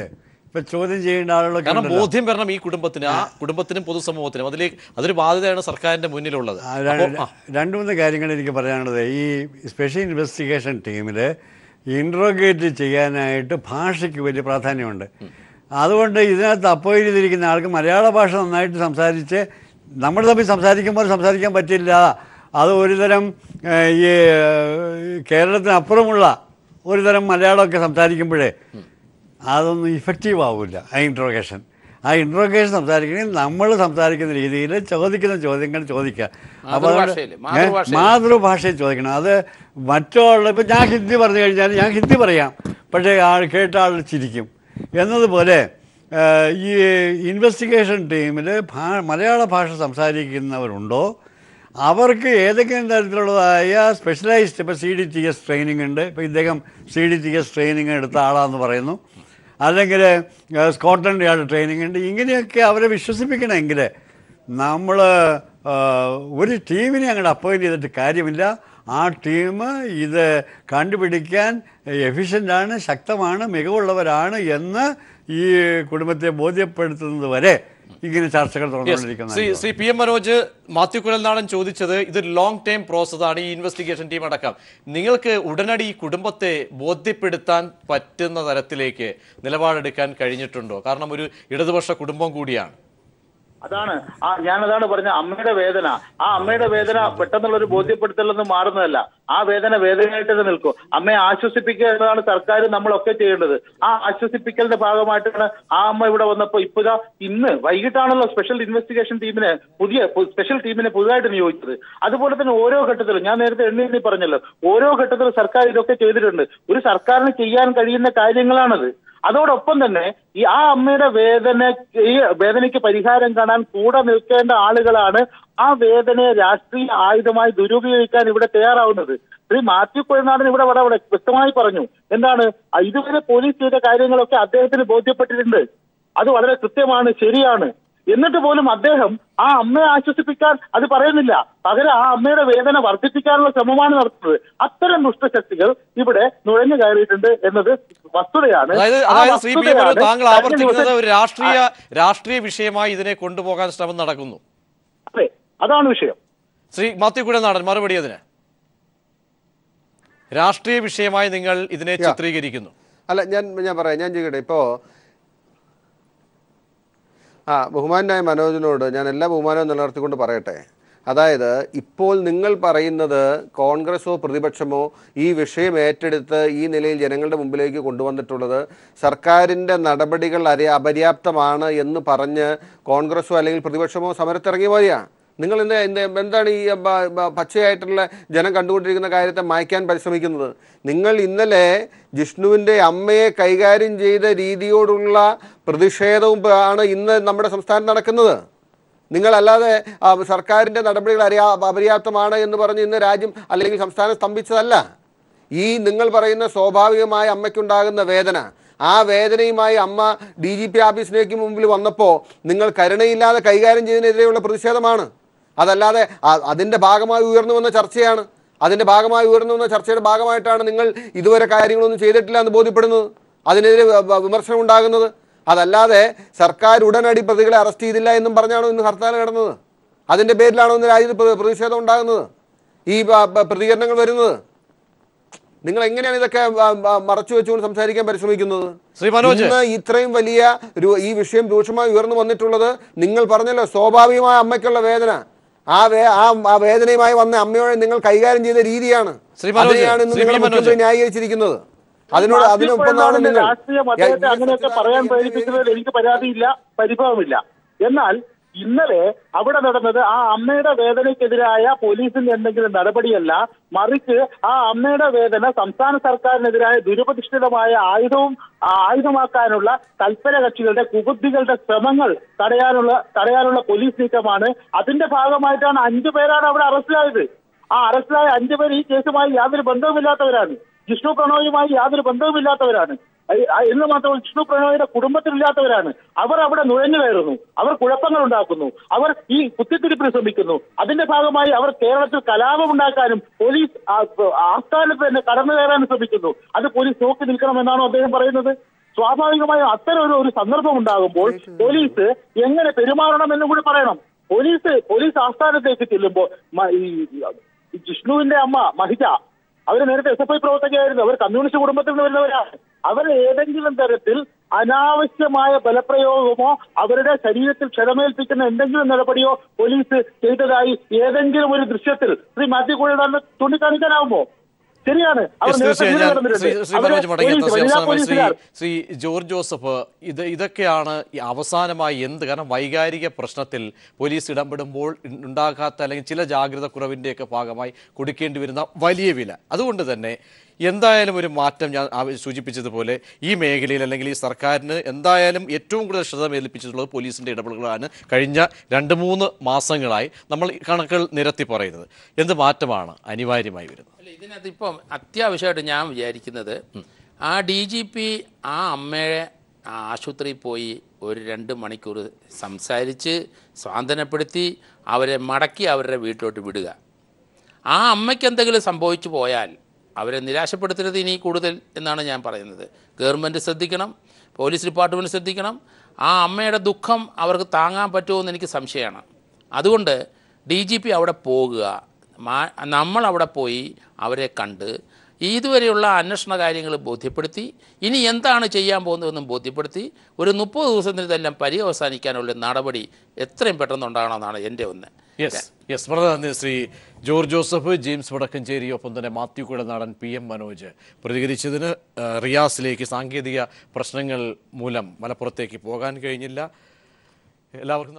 ഇപ്പം ചോദ്യം ചെയ്യേണ്ട ആളുകളൊക്കെ, കാരണം ബോധ്യം വരണം ഈ കുടുംബത്തിന്, ആ കുടുംബത്തിനും പൊതുസമൂഹത്തിനും. അതൊരു ബാധ്യതയാണ് സർക്കാരിൻ്റെ മുന്നിലുള്ളത്. രണ്ട് മൂന്ന് കാര്യങ്ങൾ എനിക്ക് പറയാനുള്ളത്. ഈ സ്പെഷ്യൽ ഇൻവെസ്റ്റിഗേഷൻ ടീമിൽ ഇൻട്രോഗേറ്റ് ചെയ്യാനായിട്ട് ഭാഷയ്ക്ക് വലിയ പ്രാധാന്യമുണ്ട്. അതുകൊണ്ട് ഇതിനകത്ത് അപ്പോയിൻ്റ് ചെയ്തിരിക്കുന്ന ആൾക്ക് മലയാള ഭാഷ നന്നായിട്ട് സംസാരിച്ച്, നമ്മൾ തമ്മിൽ സംസാരിക്കുമ്പോൾ സംസാരിക്കാൻ പറ്റില്ല. അത് ഒരുതരം ഈ കേരളത്തിനപ്പുറമുള്ള ഒരുതരം മലയാളമൊക്കെ സംസാരിക്കുമ്പോഴേ അതൊന്നും ഇഫക്റ്റീവ് ആവില്ല. ആ ഇൻട്രോഗേഷൻ സംസാരിക്കണമെങ്കിൽ നമ്മൾ സംസാരിക്കുന്ന രീതിയിൽ ചോദിക്കുന്ന ചോദ്യങ്ങൾ ചോദിക്കുക. അപ്പോൾ മാതൃഭാഷയിൽ ചോദിക്കണം. അത് മറ്റുള്ള, ഇപ്പം ഞാൻ ഹിന്ദി പറഞ്ഞു കഴിഞ്ഞാൽ ഞാൻ ഹിന്ദി പറയാം, പക്ഷേ കേട്ട ആൾ ചിരിക്കും എന്നതുപോലെ ഈ ഇൻവെസ്റ്റിഗേഷൻ ടീമിൽ മലയാള ഭാഷ സംസാരിക്കുന്നവരുണ്ടോ അവർക്ക് ഏതെങ്കിലും തരത്തിലുള്ളതായ സ്പെഷ്യലൈസ്ഡ്, ഇപ്പോൾ CDTS ട്രെയിനിങ് ഉണ്ട്. ഇപ്പോൾ ഇദ്ദേഹം CDTS ട്രെയിനിങ് എടുത്ത ആളാണെന്ന് പറയുന്നു. അല്ലെങ്കിൽ സ്കോട്ട്ലൻഡ് യാർഡ് ട്രെയിനിങ് ഉണ്ട്. ഇങ്ങനെയൊക്കെ അവരെ വിശ്വസിപ്പിക്കണമെങ്കിൽ നമ്മൾ ഒരു ടീമിനെ അങ്ങോട്ട് അപ്പോയിൻ്റ് ചെയ്തിട്ട് കാര്യമില്ല. ആ ടീം ഇത് കണ്ടുപിടിക്കാൻ എഫിഷ്യൻ്റാണ്, ശക്തമാണ്, മികവുള്ളവരാണ് എന്ന് ഈ കുടുംബത്തെ ബോധ്യപ്പെടുത്തുന്നത് വരെ ഇങ്ങനെ ചർച്ചകൾ തുടർന്നുകൊണ്ടിരിക്കുന്നത്. ശ്രീ PM മനോജ്, മാത്യു കുഴൽനാടൻ ചോദിച്ചത് ഇതൊരു ലോങ് ടൈം പ്രോസസ്സാണ്, ഈ ഇൻവെസ്റ്റിഗേഷൻ ടീം അടക്കം. നിങ്ങൾക്ക് ഉടനടി ഈ കുടുംബത്തെ ബോധ്യപ്പെടുത്താൻ പറ്റുന്ന തരത്തിലേക്ക് നിലപാടെടുക്കാൻ കഴിഞ്ഞിട്ടുണ്ടോ? കാരണം ഒരു ഇടതുപക്ഷ കുടുംബം കൂടിയാണ്. അതാണ് ഞാനതാണ് പറഞ്ഞ അമ്മയുടെ വേദന. ആ അമ്മയുടെ വേദന പെട്ടെന്നുള്ളൊരു ബോധ്യപ്പെടുത്തലൊന്നും മാറുന്നതല്ല. ആ വേദന വേദനയായിട്ട് തന്നെ നിൽക്കും. അമ്മയെ ആശ്വസിപ്പിക്കുക എന്നതാണ് സർക്കാർ നമ്മളൊക്കെ ചെയ്യേണ്ടത്. ആ ആശ്വസിപ്പിക്കലിന്റെ ഭാഗമായിട്ടാണ് ആ അമ്മ ഇവിടെ വന്നപ്പോൾ ഇന്ന് വൈകിട്ടാണല്ലോ സ്പെഷ്യൽ ഇൻവെസ്റ്റിഗേഷൻ ടീമിനെ സ്പെഷ്യൽ ടീമിനെ പുതുതായിട്ട് നിയോഗിച്ചത്. അതുപോലെ തന്നെ ഓരോ ഘട്ടത്തിലും ഞാൻ നേരത്തെ എണ്ണി പറഞ്ഞല്ലോ, ഓരോ ഘട്ടത്തിലും സർക്കാർ ഇതൊക്കെ ചെയ്തിട്ടുണ്ട്. ഒരു സർക്കാരിന് ചെയ്യാൻ കഴിയുന്ന കാര്യങ്ങളാണത്. അതോടൊപ്പം തന്നെ ആ അമ്മയുടെ വേദനയ്ക്ക് പരിഹാരം കാണാൻ കൂടെ നിൽക്കേണ്ട ആളുകളാണ് ആ വേദനയെ രാഷ്ട്രീയ ആയുധമായി ദുരുപയോഗിക്കാൻ ഇവിടെ തയ്യാറാവുന്നത്. ശ്രീ മാത്യു കുഴൽനാടൻ ഇവിടെ വ്യക്തമായി പറഞ്ഞു. എന്താണ്, ഇതുവരെ പോലീസ് ചെയ്ത കാര്യങ്ങളൊക്കെ അദ്ദേഹത്തിന് ബോധ്യപ്പെട്ടിട്ടുണ്ട്. അത് വളരെ കൃത്യമാണ്, ശരിയാണ്. എന്നിട്ട് പോലും അദ്ദേഹം ആ അമ്മയെ ആശ്വസിപ്പിക്കാൻ അത് പറയുന്നില്ല. പകരം ആ അമ്മയുടെ വേദന വർദ്ധിപ്പിക്കാനുള്ള ശ്രമമാണ് നടത്തുന്നത്. അത്തരം ദുഷ്ടശക്തികൾ ഇവിടെ നുഴഞ്ഞു കയറിയിട്ടുണ്ട് എന്നത് വസ്തുതയാണ്. താങ്കൾ ആവർത്തിക്കുന്നത് ഒരു രാഷ്ട്രീയ വിഷയമായി ഇതിനെ കൊണ്ടുപോകാൻ ശ്രമം നടക്കുന്നു. അതെ, അതാണ് വിഷയം. ശ്രീ മാത്യു കുഴൽനാടൻ, മറുപടി അതിന്. രാഷ്ട്രീയ വിഷയമായി നിങ്ങൾ ഇതിനെ ചിത്രീകരിക്കുന്നു. അല്ല, ഞാൻ പറയാം, ഞാൻ ചെയ്യട്ടെ. ഇപ്പോൾ ബഹുമാനായ മനോജിനോട് ഞാൻ എല്ലാ ബഹുമാനവും നിലനിർത്തിക്കൊണ്ട് പറയട്ടെ. അതായത് ഇപ്പോൾ നിങ്ങൾ പറയുന്നത് കോൺഗ്രസോ പ്രതിപക്ഷമോ ഈ വിഷയം ഏറ്റെടുത്ത് ഈ നിലയിൽ ജനങ്ങളുടെ മുമ്പിലേക്ക് കൊണ്ടുവന്നിട്ടുള്ളത് സർക്കാരിൻ്റെ നടപടികൾ അപര്യാപ്തമാണ് എന്ന് പറഞ്ഞ് കോൺഗ്രസോ അല്ലെങ്കിൽ പ്രതിപക്ഷമോ സമരത്തിറങ്ങിയ പോലെയാണ്. നിങ്ങൾ എന്താണ് ഈ പച്ചയായിട്ടുള്ള ജനം കണ്ടുകൊണ്ടിരിക്കുന്ന കാര്യത്തെ മായ്ക്കാൻ പരിശ്രമിക്കുന്നത്? നിങ്ങൾ ഇന്നലെ ജിഷ്ണുവിൻ്റെ അമ്മയെ കൈകാര്യം ചെയ്ത രീതിയോടുള്ള പ്രതിഷേധവും ആണ് ഇന്ന് നമ്മുടെ സംസ്ഥാനം നടക്കുന്നത്. നിങ്ങളല്ലാതെ സർക്കാരിൻ്റെ നടപടികൾ അപര്യാപ്തമാണ് എന്ന് പറഞ്ഞ് ഇന്ന് രാജ്യം അല്ലെങ്കിൽ സംസ്ഥാനം സ്തംഭിച്ചതല്ല. ഈ നിങ്ങൾ പറയുന്ന സ്വാഭാവികമായ അമ്മയ്ക്കുണ്ടാകുന്ന വേദന, ആ വേദനയുമായി അമ്മ DGP ഓഫീസിലേക്ക് മുമ്പിൽ വന്നപ്പോൾ നിങ്ങൾ കരുണയില്ലാതെ കൈകാര്യം ചെയ്തതിനെതിരെയുള്ള പ്രതിഷേധമാണ്. അതല്ലാതെ അതിൻ്റെ ഭാഗമായി ഉയർന്നു വന്ന ചർച്ചയാണ്. അതിന്റെ ഭാഗമായി ഉയർന്നു വന്ന ചർച്ചയുടെ ഭാഗമായിട്ടാണ് നിങ്ങൾ ഇതുവരെ കാര്യങ്ങളൊന്നും ചെയ്തിട്ടില്ല എന്ന് ബോധ്യപ്പെടുന്നത്, അതിനെതിരെ വിമർശനം ഉണ്ടാകുന്നത്. അതല്ലാതെ സർക്കാർ ഉടനടി പ്രതികളെ അറസ്റ്റ് ചെയ്തില്ല എന്നും പറഞ്ഞാണോ ഇന്ന് ഹർത്താൽ നടന്നത്? അതിന്റെ പേരിലാണോ ഇന്ന് രാജ്യത്ത് പ്രതിഷേധം ഉണ്ടാകുന്നത്, ഈ പ്രതികരണങ്ങൾ വരുന്നത്? നിങ്ങൾ എങ്ങനെയാണ് ഇതൊക്കെ മറച്ചു വെച്ചുകൊണ്ട് സംസാരിക്കാൻ പരിശ്രമിക്കുന്നത്? ഇന്ന് ഇത്രയും വലിയ ഈ വിഷയം രൂക്ഷമായി ഉയർന്നു വന്നിട്ടുള്ളത് നിങ്ങൾ പറഞ്ഞല്ലോ, സ്വാഭാവികമായ അമ്മയ്ക്കുള്ള വേദന, ആ വേദനയുമായി വന്ന അമ്മയോടെ നിങ്ങൾ കൈകാര്യം ചെയ്ത രീതിയാണ്, അതിനെയാണ് ഇന്ന് നിങ്ങൾ മുഖ്യമന്ത്രി ന്യായീകരിച്ചിരിക്കുന്നത്. അതിനൊപ്പം രാഷ്ട്രീയ അങ്ങനെയൊക്കെ പറയാൻ പ്രേരിപ്പിക്കുന്നതിൽ എനിക്ക് പരാതിയില്ല, പരിഭവമില്ല. എന്നാൽ ഇന്നലെ അവിടെ നടന്നത് ആ അമ്മയുടെ വേദനയ്ക്കെതിരായ പോലീസിന്റെ എന്തെങ്കിലും നടപടിയല്ല, മറിച്ച് ആ അമ്മയുടെ വേദന സംസ്ഥാന സർക്കാരിനെതിരായ ദുരുപതിഷ്ഠിതമായ ആയുധമാക്കാനുള്ള തൽപര കക്ഷികളുടെ കുബുദ്ധികളുടെ ശ്രമങ്ങൾ തടയാനുള്ള പോലീസ് നീക്കമാണ്. അതിന്റെ ഭാഗമായിട്ടാണ് 5 പേരാണ് അവിടെ അറസ്റ്റിലായത്. ആ അറസ്റ്റിലായ 5 പേർ ഈ കേസുമായി യാതൊരു ബന്ധവുമില്ലാത്തവരാണ്, ജിഷ്ണു പ്രണോയുമായി യാതൊരു ബന്ധവുമില്ലാത്തവരാണ് എന്ന് മാത്രമല്ല ജിഷ്ണു പ്രണോയുടെ കുടുംബത്തിലില്ലാത്തവരാണ്. അവർ അവിടെ നുഴഞ്ഞു കയറുന്നു, അവർ കുഴപ്പങ്ങൾ ഉണ്ടാക്കുന്നു, അവർ ഈ കുത്തിത്തിരിപ്പിന് ശ്രമിക്കുന്നു. അതിന്റെ ഭാഗമായി അവർ കേരളത്തിൽ കലാപം ഉണ്ടാക്കാനും പോലീസ് ആസ്ഥാനത്ത് തന്നെ കടന്നു കയറാനും ശ്രമിക്കുന്നു. അത് പോലീസ് നോക്കി നിൽക്കണമെന്നാണോ അദ്ദേഹം പറയുന്നത്? സ്വാഭാവികമായും അത്തരം ഒരു സന്ദർഭം ഉണ്ടാകുമ്പോൾ പോലീസ് എങ്ങനെ പെരുമാറണം എന്നും കൂടി പറയണം. പോലീസ് ആസ്ഥാനത്തേക്ക് ചെല്ലുമ്പോൾ ജിഷ്ണുവിന്റെ അമ്മ മഹിജ, അവര് നേരത്തെ SFI പ്രവർത്തകയായിരുന്നു, അവർ കമ്മ്യൂണിസ്റ്റ് കുടുംബത്തിൽ നിന്ന് വരുന്നവരാണ്. അവർ ഏതെങ്കിലും തരത്തിൽ അനാവശ്യമായ ബലപ്രയോഗമോ അവരുടെ ശരീരത്തിൽ ക്ഷതമേൽപ്പിക്കുന്ന എന്തെങ്കിലും നടപടിയോ പോലീസ് ചെയ്തതായി ഏതെങ്കിലും ഒരു ദൃശ്യത്തിൽ ശ്രീ മാത്യു കുഴൽനാടന് ചൂണ്ടിക്കാണിക്കാനാവുമോ? ശരിയാണ്. ശ്രീ ജോർജ് ജോസഫ്, ഇതൊക്കെയാണ് അവസാനമായി കാരണം വൈകാരിക പ്രശ്നത്തിൽ പോലീസ് ഇടപെടുമ്പോൾ ഉണ്ടാകാത്ത അല്ലെങ്കിൽ ചില ജാഗ്രത കുറവിൻ്റെയൊക്കെ ഭാഗമായി കൊടുക്കേണ്ടി വരുന്ന വലിയ വില. അതുകൊണ്ട് തന്നെ എന്തായാലും ഒരു മാറ്റം ഞാൻ സൂചിപ്പിച്ചതുപോലെ ഈ മേഖലയിൽ അല്ലെങ്കിൽ ഈ സർക്കാരിന് എന്തായാലും ഏറ്റവും കൂടുതൽ ശ്രദ്ധ ഏൽപ്പിച്ചിട്ടുള്ളത് പോലീസിൻ്റെ ഇടപെടലുകളാണ്. കഴിഞ്ഞ 2-3 മാസങ്ങളായി നമ്മൾ കണക്കുകൾ നിരത്തി പറയുന്നത്. എന്ത് മാറ്റമാണ് അനിവാര്യമായി വരുന്നത്? ഇതിനകത്ത് ഇപ്പം അത്യാവശ്യമായിട്ട് ഞാൻ വിചാരിക്കുന്നത്, ആ DGP ആ അമ്മയെ ആശുപത്രിയിൽ പോയി ഒരു 2 മണിക്കൂർ സംസാരിച്ച് സാന്ത്വനപ്പെടുത്തി അവരെ മടക്കി അവരുടെ വീട്ടിലോട്ട് വിടുക. ആ അമ്മയ്ക്ക് എന്തെങ്കിലും സംഭവിച്ചു പോയാൽ അവരെ നിരാശപ്പെടുത്തരുത് ഇനി കൂടുതൽ എന്നാണ് ഞാൻ പറയുന്നത്. ഗവൺമെൻറ് ശ്രദ്ധിക്കണം, പോലീസ് ഡിപ്പാർട്ട്മെൻറ്റ് ശ്രദ്ധിക്കണം. ആ അമ്മയുടെ ദുഃഖം അവർക്ക് താങ്ങാൻ പറ്റുമോ എന്ന് എനിക്ക് സംശയമാണ്. അതുകൊണ്ട് DGP അവിടെ പോകുക, നമ്മളവിടെ പോയി അവരെ കണ്ട് ഇതുവരെയുള്ള അന്വേഷണ കാര്യങ്ങൾ ബോധ്യപ്പെടുത്തി ഇനി എന്താണ് ചെയ്യാൻ പോകുന്നതെന്നും ബോധ്യപ്പെടുത്തി ഒരു 30 ദിവസത്തിന് ഇതെല്ലാം പര്യവസാനിക്കാനുള്ള നടപടി എത്രയും പെട്ടെന്ന് ഉണ്ടാകണമെന്നാണ് എൻ്റെ ഒന്ന്. വളരെ നന്ദി Shri George Joseph, James Vadakkanchery, ഒപ്പം തന്നെ മാത്യു കുഴൽനാടൻ, PM മനോജ് പ്രതികരിച്ചതിന്. റിയാസിലേക്ക് സാങ്കേതിക പ്രശ്നങ്ങൾ മൂലം മലപ്പുറത്തേക്ക് പോകാൻ കഴിഞ്ഞില്ല. എല്ലാവർക്കും